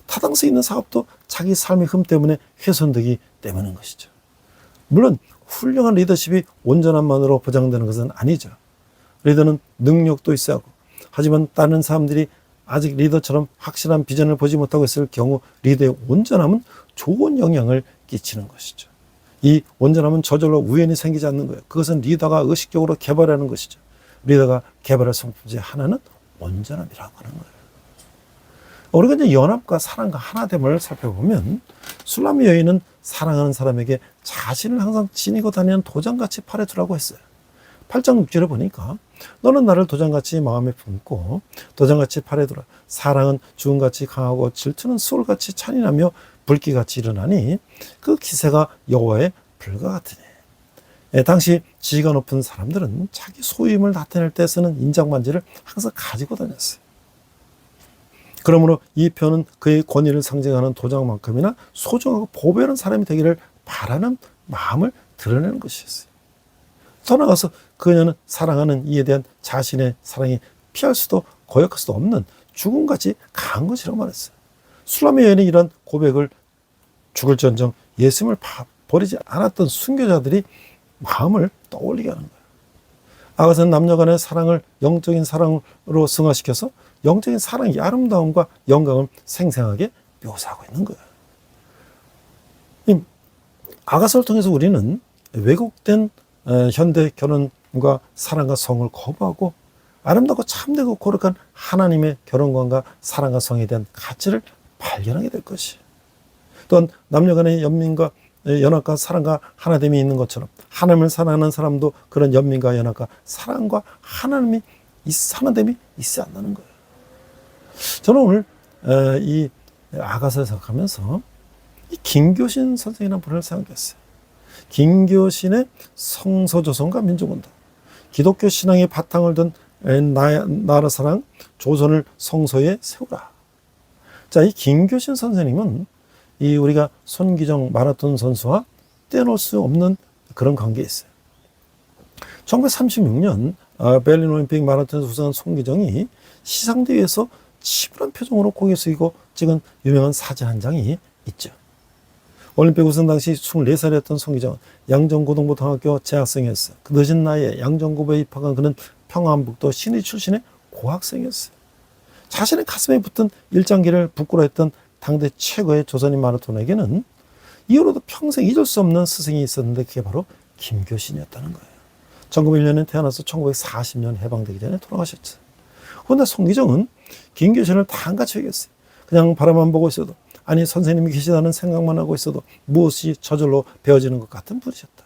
타당성 있는 사업도 자기 삶의 흠 때문에 훼손되기 때문인 것이죠. 물론 훌륭한 리더십이 온전함만으로 보장되는 것은 아니죠. 리더는 능력도 있어야 하고, 하지만 다른 사람들이 아직 리더처럼 확실한 비전을 보지 못하고 있을 경우 리더의 온전함은 좋은 영향을 끼치는 것이죠. 이 온전함은 저절로 우연히 생기지 않는 거예요. 그것은 리더가 의식적으로 개발하는 것이죠. 리더가 개발할 성품 중 하나는 온전함이라고 하는 거예요. 우리가 이제 연합과 사랑과 하나됨을 살펴보면 술람미 여인은 사랑하는 사람에게 자신을 항상 지니고 다니는 도장같이 팔에 두라고 했어요. 8장 6절에 보니까 너는 나를 도장같이 마음에 품고 도장같이 팔에 두라. 사랑은 주음같이 강하고 질투는 소울같이 찬인하며 불기같이 일어나니 그 기세가 여호와의 불과 같으니. 당시 지위가 높은 사람들은 자기 소유임을 나타낼 때 쓰는 인장반지를 항상 가지고 다녔어요. 그러므로 이 표는 그의 권위를 상징하는 도장만큼이나 소중하고 보배로운 사람이 되기를 바라는 마음을 드러내는 것이었어요. 더 나아가서 그녀는 사랑하는 이에 대한 자신의 사랑이 피할 수도 거역할 수도 없는 죽음같이 강한 것이라고 말했어요. 술람미 여인의 이런 고백을 죽을지언정 예수님을 버리지 않았던 순교자들이 마음을 떠올리게 하는 거예요. 아가서는 남녀 간의 사랑을 영적인 사랑으로 승화시켜서 영적인 사랑의 아름다움과 영광을 생생하게 묘사하고 있는 거예요. 이 아가서를 통해서 우리는 왜곡된 현대 결혼과 사랑과 성을 거부하고 아름답고 참되고 거룩한 하나님의 결혼관과 사랑과 성에 대한 가치를 발견하게 될 것이에요. 또한 남녀 간의 연민과 연합과 사랑과 하나됨이 있는 것처럼 하나님을 사랑하는 사람도 그런 연민과 연합과 사랑과 하나됨이 있지 않는 거예요. 저는 오늘 이 아가서를 생각하면서 이 김교신 선생이라는 분을 생각했어요. 김교신의 성서조선과 민족운동, 기독교 신앙의 바탕을 둔 나라 사랑, 조선을 성서에 세우라. 자, 이 김교신 선생님은 이 우리가 손기정 마라톤 선수와 떼놓을 수 없는 그런 관계에 있어요. 1936년 베를린 올림픽 마라톤에서 우승한 손기정이 시상대회에서 치밀한 표정으로 고개 숙이고 찍은 유명한 사진 한 장이 있죠. 올림픽 우승 당시 24살이었던 손기정은 양정고등부통학교 재학생이었어요. 그 늦은 나이에 양정고부에 입학한 그는 평안북도 신의 출신의 고학생이었어요. 자신의 가슴에 붙은 일장기를 부끄러워했던 당대 최고의 조선인 마라톤에게는 이후로도 평생 잊을 수 없는 스승이 있었는데 그게 바로 김교신이었다는 거예요. 1901년에 태어나서 1940년 해방되기 전에 돌아가셨죠. 그런데 손기정은 김교신을 다 한같이 여겼어요. 그냥 바라만 보고 있어도, 아니 선생님이 계시다는 생각만 하고 있어도 무엇이 저절로 배워지는 것 같은 분이셨다.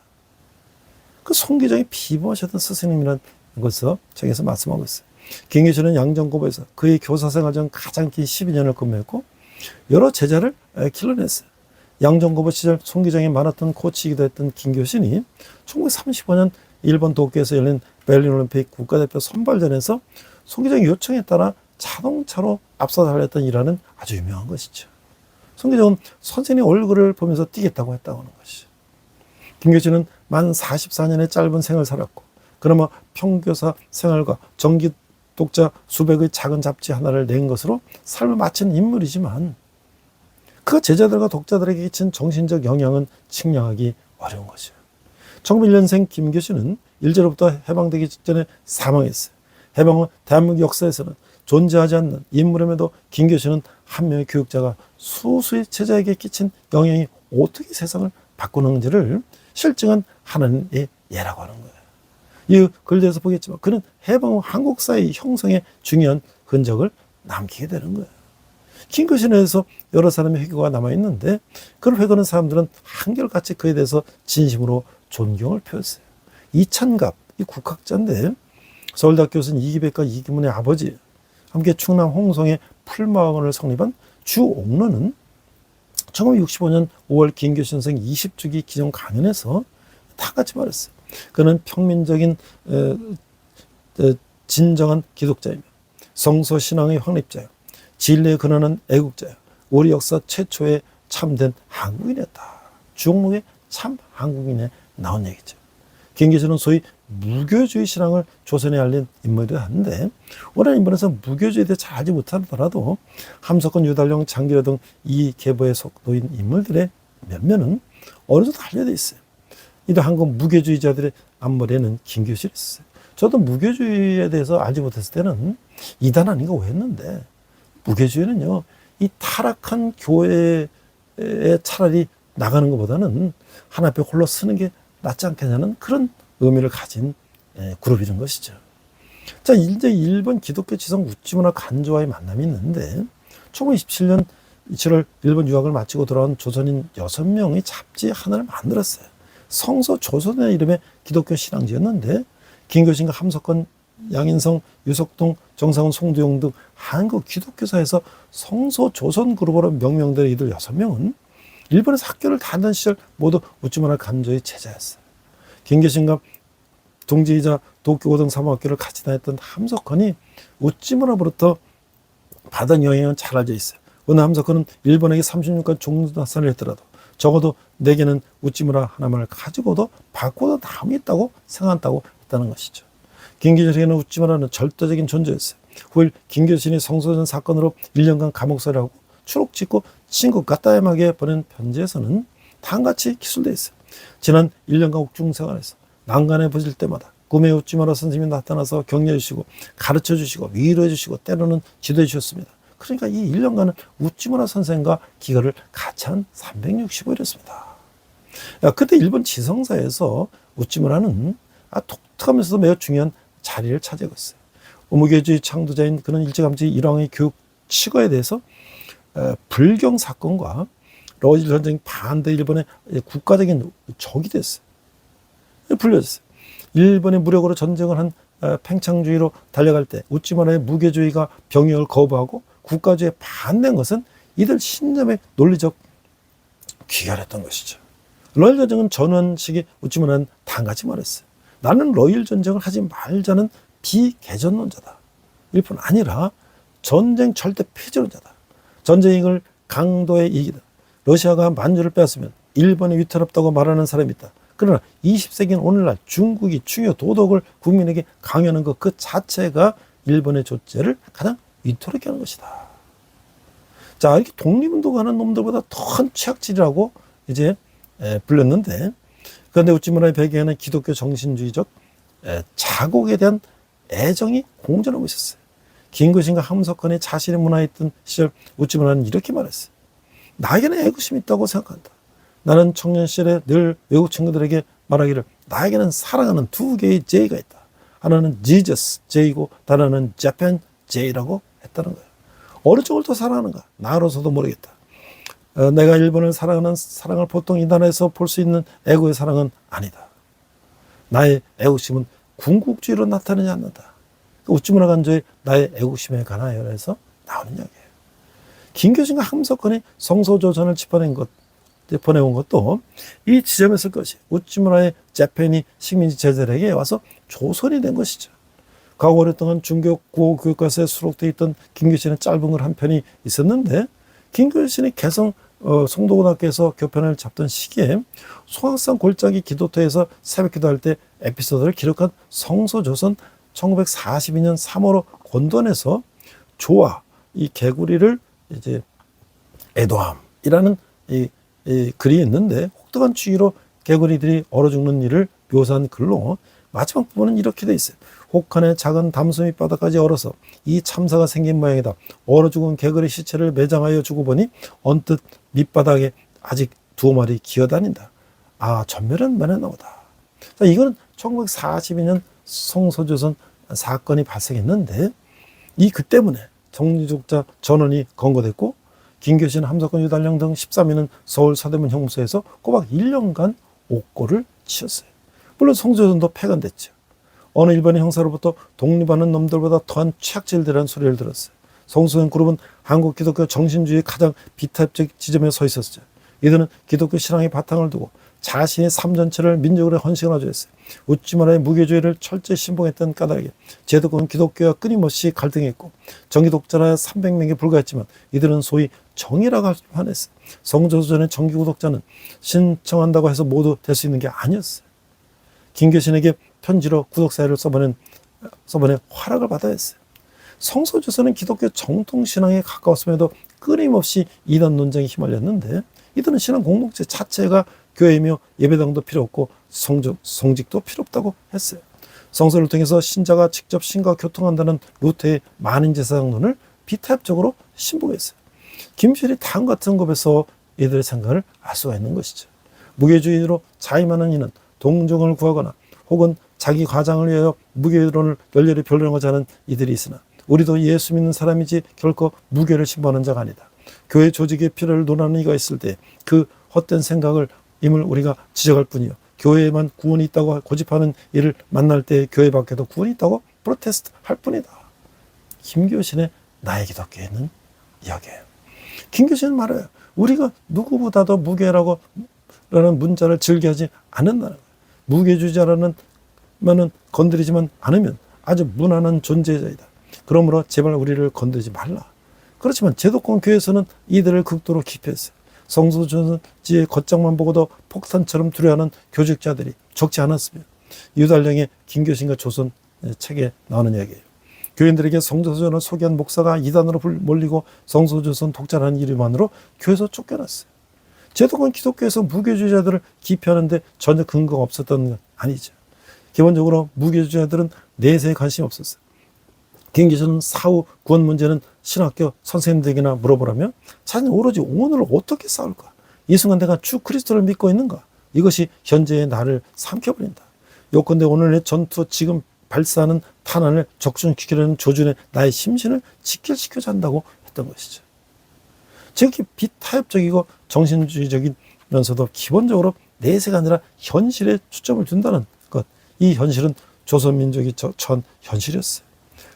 그 손기정이 비범하셨던 스승님이라는 것을 책에서 말씀하고 있어요. 김교신은 양정고보에서 그의 교사생활 중 가장 긴 12년을 근무했고 여러 제자를 길러냈어요. 양정고보 시절 송기정이 많았던 코치이기도 했던 김교신이 1935년 일본 도쿄에서 열린 베를린 올림픽 국가대표 선발전에서 송기정의 요청에 따라 자동차로 앞서 달렸던 일화는 아주 유명한 것이죠. 송기정은 선생님 얼굴을 보면서 뛰겠다고 했다고 하는 것이죠. 김교신은 만 44년의 짧은 생을 살았고 그나마 평교사 생활과 정기 독자 수백의 작은 잡지 하나를 낸 것으로 삶을 마친 인물이지만 그 제자들과 독자들에게 끼친 정신적 영향은 측량하기 어려운 것이에요. 1901년생 김교신은 일제로부터 해방되기 직전에 사망했어요. 해방후 대한민국 역사에서는 존재하지 않는 인물임에도 김교신은 한 명의 교육자가 수수의 제자에게 끼친 영향이 어떻게 세상을 바꾸는지를 실증한 하나님의 예라고 하는 거예요. 이 글에서 보겠지만 그는 해방 후 한국 사회 형성에 중요한 흔적을 남기게 되는 거예요. 김교신에 대해서 여러 사람의 회고가 남아있는데 그걸 회고는 사람들은 한결같이 그에 대해서 진심으로 존경을 표했어요. 이찬갑, 이 국학자인데 서울대학교 교수는 이기백과 이기문의 아버지, 함께 충남 홍성의 풀마을을 성립한 주옥로는 1965년 5월 김교신 선생 20주기 기념 강연에서 다 같이 말했어요. 그는 평민적인 진정한 기독자이며 성서신앙의 확립자요, 진리에 근원한 애국자요, 우리 역사 최초의 참된 한국인이었다. 주옥록의 참 한국인에 나온 얘기죠. 김교신은 소위 무교주의 신앙을 조선에 알린 인물이라 하는데 오늘 인물에서 무교주의에 대해 잘 알지 못하더라도 함석헌, 유달령, 장기려 등 이 계보에 속노인 인물들의 면면은 어느 정도 알려져 있어요. 이들 한국 무교주의자들의 앞머리에는 김교신이 있어요. 저도 무교주의에 대해서 알지 못했을 때는 이단 아닌가 오했는데 무교주의는요, 이 타락한 교회에 차라리 나가는 것보다는 하나 앞에 홀로 서는 게 낫지 않겠냐는 그런 의미를 가진 그룹이라는 것이죠. 자, 이제 일본 기독교 지성 우찌무라 간조와의 만남이 있는데 1927년 7월 일본 유학을 마치고 돌아온 조선인 6명의 잡지 하나를 만들었어요. 성서 조선의 이름의 기독교 신앙지였는데 김교신과 함석헌, 양인성, 유석동, 정상훈, 송두용 등 한국 기독교사에서 성서 조선 그룹으로 명명된 이들 6명은 일본에서 학교를 다니던 시절 모두 우찌무라 간조의 제자였어요. 김교신과 동지이자 도쿄고등 사범학교를 같이 다녔던 함석헌이 우찌무라로부터 받은 영향은 잘 알려져 있어요. 어느 함석헌은 일본에게 36간 종사를 했더라도 적어도 내게는 우찌무라 하나만을 가지고도 바꾸도 남이 있다고 생각한다고 했다는 것이죠. 김교신에게는 우찌무라는 절대적인 존재였어요. 후일 김교신이 성소전 사건으로 1년간 감옥살이를 하고 추록 짓고 친구 가타야마게 보낸 편지에서는 다음같이 기술되어 있어요. 지난 1년간 옥중 생활에서 난간에 부질 때마다 꿈에 우찌무라 선생님이 나타나서 격려해 주시고 가르쳐 주시고 위로해 주시고 때로는 지도해 주셨습니다. 그러니까 이 1년간은 우찌무라 선생과 기간을 같이 한 365일이었습니다. 그때 일본 지성사에서 우찌무라는 독특하면서도 매우 중요한 자리를 차지하고 있어요. 무교주의 창조자인 그는 일제감시 일왕의 교육 치거에 대해서 불경 사건과 러일 전쟁 반대 일본의 국가적인 적이 됐어요. 불려졌어요. 일본의 무력으로 전쟁을 한 팽창주의로 달려갈 때 우찌무라의 무교주의가 병역을 거부하고 국가주의에 반대한 것은 이들 신념의 논리적 귀결했던 것이죠. 러일 전쟁은 전원식이 우찌무라는 다음같이 말했어요. 나는 러일 전쟁을 하지 말자는 비개전론자다. 일뿐 아니라 전쟁 절대 폐지론자다. 전쟁을 강도에 이기다. 러시아가 만주를 뺐으면 일본이 위태롭다고 말하는 사람이 있다. 그러나 20세기는 오늘날 중국이 중요 도덕을 국민에게 강요하는 것 그 자체가 일본의 존재를 가장 위태롭게 하는 것이다. 자, 이렇게 독립운동하는 놈들보다 더한 최악질이라고 이제 불렸는데, 그런데 우찌무라의 배경에는 기독교 정신주의적 자국에 대한 애정이 공존하고 있었어요. 김교신과 함석헌이 자신의 문화에 있던 시절 우찌무라는 이렇게 말했어요. 나에게는 애국심이 있다고 생각한다. 나는 청년 시절에 늘 외국 친구들에게 말하기를 나에게는 사랑하는 두 개의 J가 있다. 하나는 Jesus J이고 다른 하나는 Japan J라고 했다는 거예요. 어느 쪽을 더 사랑하는가? 나로서도 모르겠다. 내가 일본을 사랑하는 사랑을 보통 이 나라에서 볼 수 있는 애국의 사랑은 아니다. 나의 애국심은 군국주의로 나타나지 않는다. 우찌무라 간조의 나의 애국심에 관하여 해서 나오는 이야기예요. 김교신과 함석헌이 성소조선을 짚어내온 것도 이 지점에 있을 것이 우찌무라의 재팬이 식민지 제자들에게 와서 조선이 된 것이죠. 과거 오랫동안 중교 구호교육과서에 수록되어 있던 김교신의 짧은 글 한 편이 있었는데, 김교신이 개성 송도고등학교에서 교편을 잡던 시기에 송악산 골짜기 기도터에서 새벽 기도할 때 에피소드를 기록한 성서조선 1942년 3월호 권돈에서 조와 이 개구리를 이제 애도함이라는 이 글이 있는데, 혹독한 추위로 개구리들이 얼어 죽는 일을 묘사한 글로 마지막 부분은 이렇게 돼 있어요. 혹한의 작은 담수 밑바닥까지 얼어서 이 참사가 생긴 모양이다. 얼어 죽은 개구리 시체를 매장하여 주고 보니 언뜻 밑바닥에 아직 2마리 기어다닌다. 아, 전멸한 면에 나오다. 자, 이거는 1942년 성소조선 사건이 발생했는데, 이 글 때문에 정리족자 전원이 검거됐고, 김교신, 함석헌, 유달령 등 13인은 서울 서대문 형무소에서 꼬박 1년간 옥고를 치렀어요. 물론 성조선도 폐간됐죠. 어느 일본의 형사로부터 독립하는 놈들보다 더한 취약질들이라는 소리를 들었어요. 성소년 그룹은 한국 기독교 정신주의의 가장 비타입적 지점에 서 있었죠. 이들은 기독교 신앙의 바탕을 두고 자신의 삶 전체를 민족으로 헌신하려 했어요. 우찌무라의 무교주의를 철저히 신봉했던 까닭에 제도권 기독교와 끊임없이 갈등했고, 정기독자라 300명에 불과했지만 이들은 소위 정이라고 할 만했어요. 성조선의 정기 구독자는 신청한다고 해서 모두 될 수 있는 게 아니었어요. 김교신에게 편지로 구독사회를 써보내 허락을 받아야 했어요. 성소조선은 기독교 정통신앙에 가까웠음에도 끊임없이 이단 논쟁에 휘말렸는데, 이들은 신앙 공동체 자체가 교회이며 예배당도 필요 없고 성직도 필요 없다고 했어요. 성서를 통해서 신자가 직접 신과 교통한다는 루터의 만인제사장론을 비타협적으로 신봉했어요. 김실이 다음과 같은 것에서 이들의 생각을 알 수가 있는 것이죠. 무교주의로 자임하는 이는 동정을 구하거나 혹은 자기 과장을 위하여 무교론을 열렬히 변론하고자 하는 이들이 있으나, 우리도 예수 믿는 사람이지 결코 무교를 신봉하는 자가 아니다. 교회 조직의 필요를 논하는 이가 있을 때 그 헛된 생각을 임을 우리가 지적할 뿐이요, 교회에만 구원이 있다고 고집하는 이를 만날 때 교회 밖에도 구원이 있다고 프로테스트 할 뿐이다. 김교신의 나의 기독교에 있는 이야기예요. 김교신은 말해요. 우리가 누구보다도 무교라는 문자를 즐겨하지 않는다는 거예요. 무교주의자라는 말은 건드리지만 않으면 아주 무난한 존재자이다. 그러므로 제발 우리를 건드리지 말라. 그렇지만 제도권 교회에서는 이들을 극도로 기피했어요. 성소조선지의 겉장만 보고도 폭탄처럼 두려워하는 교직자들이 적지 않았으며, 유달령의 김교신과 조선 책에 나오는 이야기예요. 교인들에게 성소조선을 소개한 목사가 이단으로 몰리고 성소조선 독자라는 이름만으로 교회에서 쫓겨났어요. 제도권 기독교에서 무교주의자들을 기피하는데 전혀 근거가 없었던 건 아니죠. 기본적으로 무교주의자들은 내세에 관심이 없었어요. 김교신은 사후 구원 문제는 신학교 선생님들에게나 물어보라며, 자신은 오로지 오늘을 어떻게 싸울까? 이 순간 내가 주 그리스도를 믿고 있는가? 이것이 현재의 나를 삼켜버린다. 요컨대 오늘의 전투, 지금 발사하는 탄환을 적중시키려는 조준의 나의 심신을 직결시켜야 한다고 했던 것이죠. 지극히 비타협적이고 정신주의적이면서도 기본적으로 내세가 아니라 현실에 초점을 둔다는 것. 이 현실은 조선민족이 처한 현실이었어요.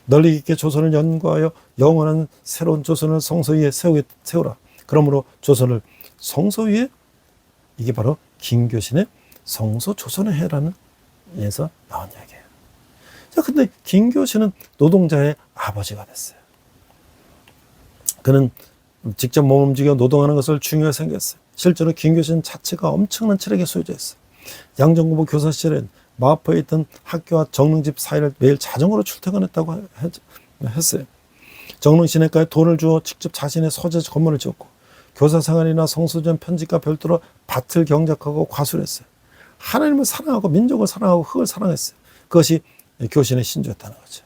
널리 깊게 조선을 연구하여 영원한 새로운 조선을 성서 위에 세우라. 그러므로 조선을 성서 위에, 이게 바로 김교신의 성서 조선의 해라는 에서 나온 이야기예요. 자, 근데 김교신은 노동자의 아버지가 됐어요. 그는 직접 몸 움직여 노동하는 것을 중요하게 생겼어요. 실제로 김교신 자체가 엄청난 체력의 소유자였어요. 양정고보 교사 시절엔 마포에 있던 학교와 정릉집 사이를 매일 자전거로 출퇴근했다고 했어요. 정릉 시내가에 돈을 주어 직접 자신의 소재 건물을 지었고, 교사 생활이나 성소전 편집과 별도로 밭을 경작하고 과수했어요. 하나님을 사랑하고 민족을 사랑하고 흙을 사랑했어요. 그것이 교신의 신조였다는 거죠.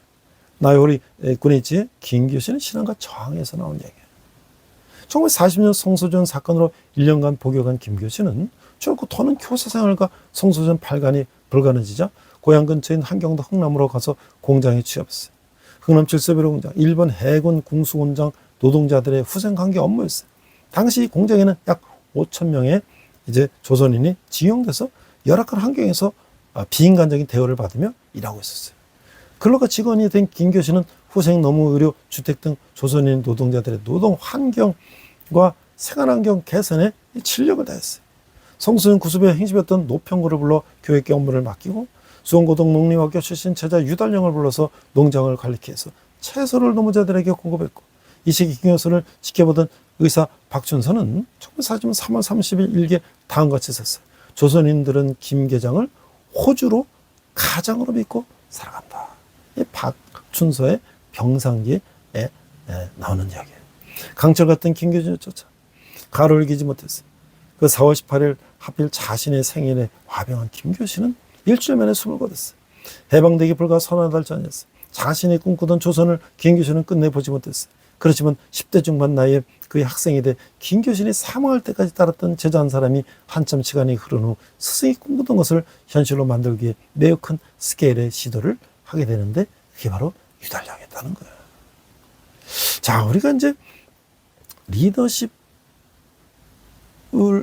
나요리 군의지의 김교신의 신앙과 저항에서 나온 얘기예요. 1940년 성소전 사건으로 1년간 복역한 김교신은 결국 더는 교사 생활과 성소전 발간이 불가능해지자 고향 근처인 한경도 흥남으로 가서 공장에 취업했어요. 흥남 질서비료 공장, 일본 해군 궁수공장 노동자들의 후생관계 업무였어요. 당시 공장에는 약 5,000명의 이제 조선인이 지용돼서 열악한 환경에서 비인간적인 대우를 받으며 일하고 있었어요. 근로가 직원이 된 김교신은 후생 노무 의료 주택 등 조선인 노동자들의 노동 환경과 생활 환경 개선에 진력을 다했어요. 성수는 구수의 행십이었던 노평구를 불러 교육 업무를 맡기고 수원고등 농림학교 출신 제자 유달령을 불러서 농장을 관리케 해서 채소를 노무자들에게 공급했고, 이 시기 김교신을 지켜보던 의사 박준선은 1940년 3월 30일 일기에 다음과 같이 썼어요. 조선인들은 김계장을 호주로 가장으로 믿고 살아간다. 이 박춘서의 병상기에 나오는 이야기예요. 강철 같은 김교신조차 가로를 이기지 못했어요. 그 4월 18일 하필 자신의 생일에 화병한 김교신은 일주일 만에 숨을 거뒀어요. 해방되기 불과 서너 달 전이었어요. 자신이 꿈꾸던 조선을 김교신은 끝내보지 못했어요. 그렇지만 10대 중반 나이에 그의 학생이 돼 김교신이 사망할 때까지 따랐던 제자 한 사람이 한참 시간이 흐른 후 스승이 꿈꾸던 것을 현실로 만들기 위해 매우 큰 스케일의 시도를 하게 되는데, 그게 바로 유달령이었다는 거예요. 자, 우리가 이제 리더십을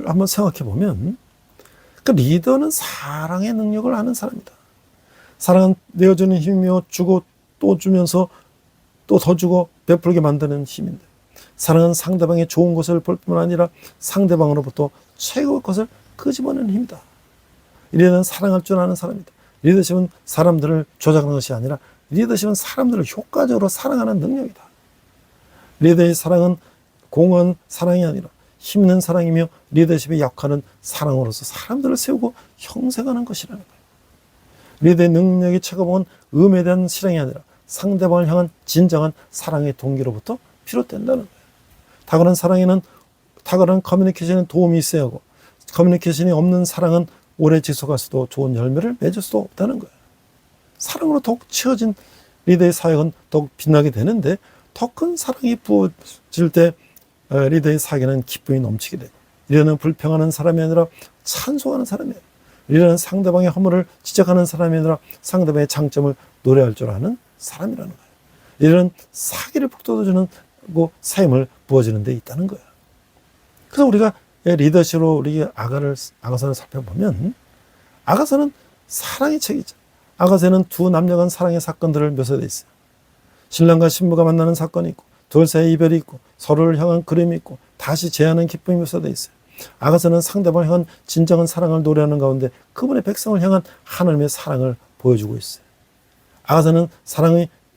한번 생각해 보면, 그 리더는 사랑의 능력을 아는 사람이다. 사랑은 내어주는 힘이며 주고 또 주면서 또 더 주고 베풀게 만드는 힘인데, 사랑은 상대방의 좋은 것을 볼 뿐만 아니라 상대방으로부터 최고의 것을 끄집어내는 힘이다. 리더는 사랑할 줄 아는 사람이다. 리더십은 사람들을 조작하는 것이 아니라 리더십은 사람들을 효과적으로 사랑하는 능력이다. 리더의 사랑은 공허한 사랑이 아니라 힘있는 사랑이며, 리더십의 역할은 사랑으로서 사람들을 세우고 형성하는 것이라는 거예요. 리더의 능력이 최고봉은 음에 대한 실행이 아니라 상대방을 향한 진정한 사랑의 동기로부터 비롯된다는 거예요. 탁월한 사랑에는 탁월한 커뮤니케이션에 도움이 있어야 하고, 커뮤니케이션이 없는 사랑은 오래 지속할 수도 좋은 열매를 맺을 수도 없다는 거예요. 사랑으로 더욱 채워진 리더의 사역은 더욱 빛나게 되는데, 더 큰 사랑이 부어질 때 리더의 사역에는 기쁨이 넘치게 되고, 리더는 불평하는 사람이 아니라 찬송하는 사람이에요. 리더는 상대방의 허물을 지적하는 사람이 아니라 상대방의 장점을 노래할 줄 아는 사람이라는 거예요. 리더는 사기를 북돋아주는 사임을 부어주는 데 있다는 거예요. 그래서 우리가 리더십으로 우리 아가서를 살펴보면, 아가서는 사랑의 책이죠. 아가서에는 두 남녀 간 사랑의 사건들을 묘사되어 있어요. 신랑과 신부가 만나는 사건이 있고, 둘 사이의 이별이 있고, 서로를 향한 그림이 있고, 다시 재하는 기쁨이 묘사되어 있어요. 아가서는 상대방을 향한 진정한 사랑을 노래하는 가운데 그분의 백성을 향한 하나님의 사랑을 보여주고 있어요. 아가서는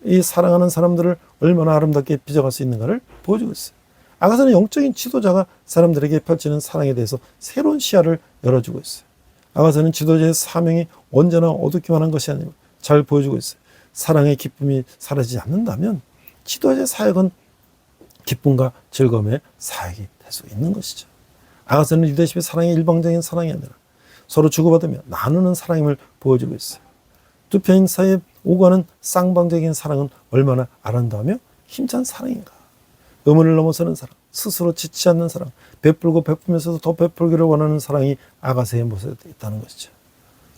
이 사랑하는 사람들을 얼마나 아름답게 빚어갈 수 있는가를 보여주고 있어요. 아가서는 영적인 지도자가 사람들에게 펼치는 사랑에 대해서 새로운 시야를 열어주고 있어요. 아가서는 지도자의 사명이 언제나 어둡기만 한 것이 아니고 잘 보여주고 있어요. 사랑의 기쁨이 사라지지 않는다면 지도자의 사역은 기쁨과 즐거움의 사역이 될 수 있는 것이죠. 아가서는 리더십의 사랑이 일방적인 사랑이 아니라 서로 주고받으며 나누는 사랑임을 보여주고 있어요. 두 편인 사이에 오가는 쌍방적인 사랑은 얼마나 아름다우며 힘찬 사랑인가. 의문을 넘어서는 사랑, 스스로 지치지 않는 사랑, 베풀고 베풀면서도 더 베풀기를 원하는 사랑이 아가서의 모습에 있다는 것이죠.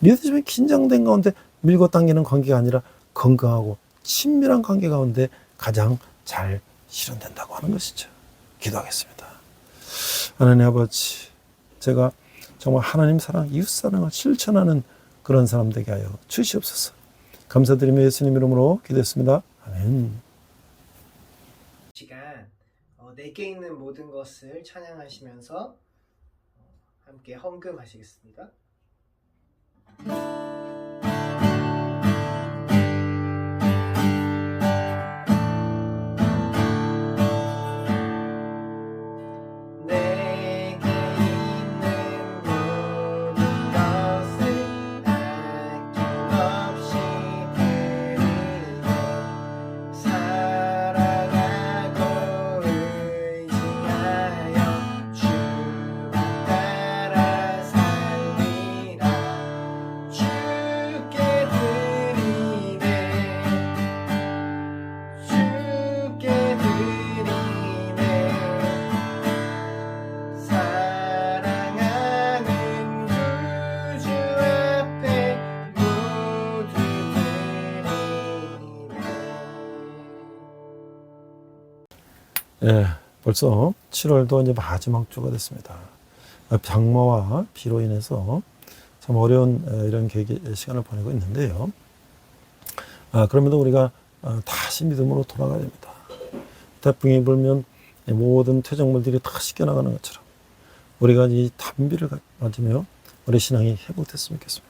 리더십은 긴장된 가운데 밀고 당기는 관계가 아니라 건강하고 친밀한 관계 가운데 가장 잘 실현된다고 하는 것이죠. 기도하겠습니다. 하나님 아버지, 제가 정말 하나님 사랑, 이웃 사랑을 실천하는 그런 사람 되게 하여 주시옵소서. 감사드리며 예수님 이름으로 기도했습니다. 아멘. 시간 내게 있는 모든 것을 찬양하시면서 함께 헌금하시겠습니다. 벌써 7월도 이제 마지막 주가 됐습니다. 장마와 비로 인해서 참 어려운 이런 시간을 보내고 있는데요. 그럼에도 우리가 다시 믿음으로 돌아가야 됩니다. 태풍이 불면 모든 퇴적물들이 다 씻겨나가는 것처럼 우리가 이 단비를 가지며 우리 신앙이 회복됐으면 좋겠습니다.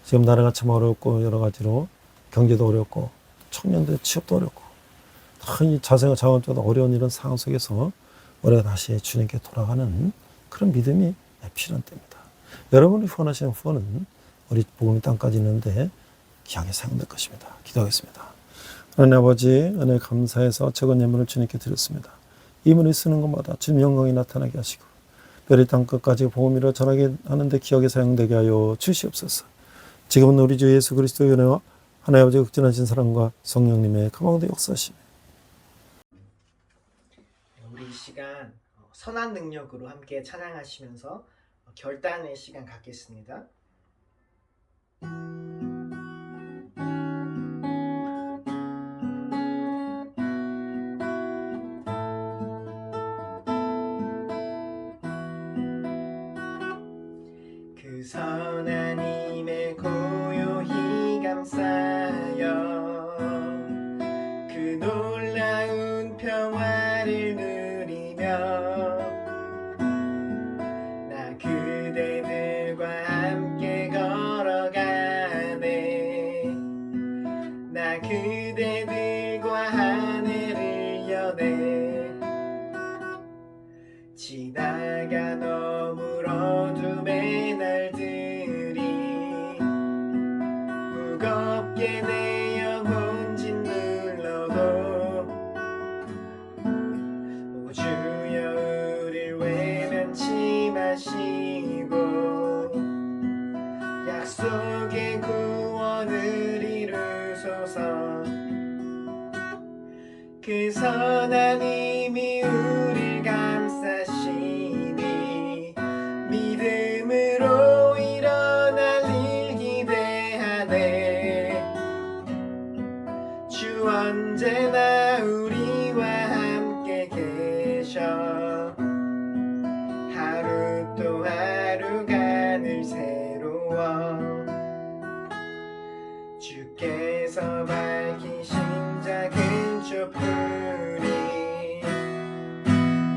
지금 나라가 참 어렵고 여러 가지로 경제도 어렵고 청년들 취업도 어렵고 이 자생과 자원적으로 어려운 이런 상황 속에서 우리가 다시 주님께 돌아가는 그런 믿음이 필요한 때입니다. 여러분이 후원하시는 후원은 우리 복음의 땅까지 있는데 귀하게 사용될 것입니다. 기도하겠습니다. 하나님 아버지, 은혜 감사해서 적은 예물을 주님께 드렸습니다. 이 물을 쓰는 것마다 주님 영광이 나타나게 하시고 별의 땅 끝까지 복음으로 전하게 하는데 기억에 사용되게 하여 주시옵소서. 지금은 우리 주 예수 그리스도의 은혜와 하나님 아버지의 극진하신 사랑과 성령님의 가운데 역사하시며 우리 이 시간 선한 능력으로 함께 찬양하시면서 결단의 시간 갖겠습니다. 그 선한 힘에 고요히 감싸여 그 놀라운 평화를 누리며 나 그대들과 함께 걸어가네. 나 그대들과 하늘을 여네. 지나가 너무 어둠의 날들이 무겁게 내 영혼 짓눌러도 오 주여 우릴 외면치 마시고 약속의 구원을 이루소서. 그 선한 힘이 우릴 감싸시니 믿음으로 일어날 일 기대하네. 주 언제나 우리와 함께 계셔. 하루 또 하루가 늘 새로워. 주께서 밝히신 작은 촛불이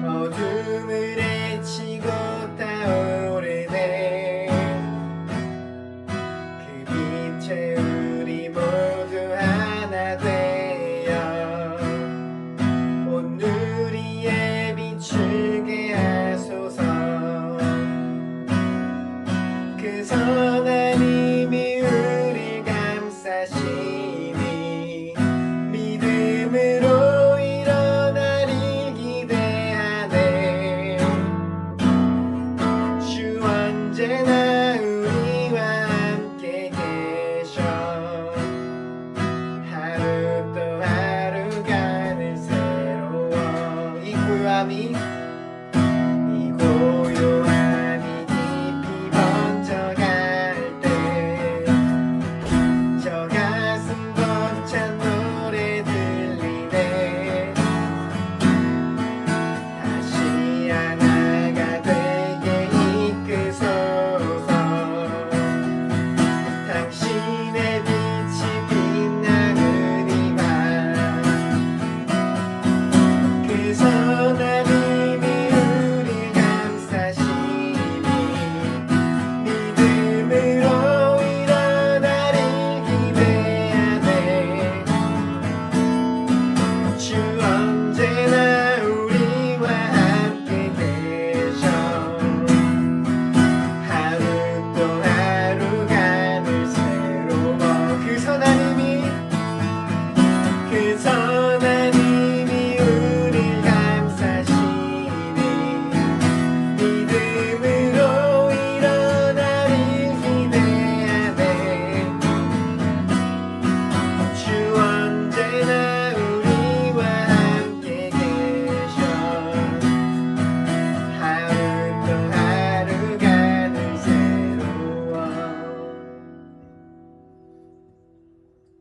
어둠을 헤치고 타오르네. 그 빛에 우리 모두 하나 되어 온 누리에 비추게 하소서. 그 선한 힘이 우릴 감싸시니 믿음으로 일어날 일 기대하네. 주 언제나 우리와 함께 계셔. 하루 또 하루가 늘 새로워. 이 고요함이 깊이 번져갈 때 저 가슴 벅찬 노래 들리네. 다시 하나가 되게 이끄소서. 당신의 빛이 빛나는 이 밤 그 선한 힘이 우릴 감싸시니 믿음으로 일어날 일 기대하네. 주 언제나 우리와 함께 계셔. 하루 또 하루가 늘 새로워. 그 선한 힘이 우릴 감싸시니 믿음으로 일어날 일 기대하네. 주 언제나 우리와 함께 계셔. 하루 또 하루가 늘 새로워.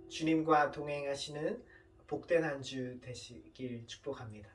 주님과 동행하시는 복된 한 주 되시길 축복합니다.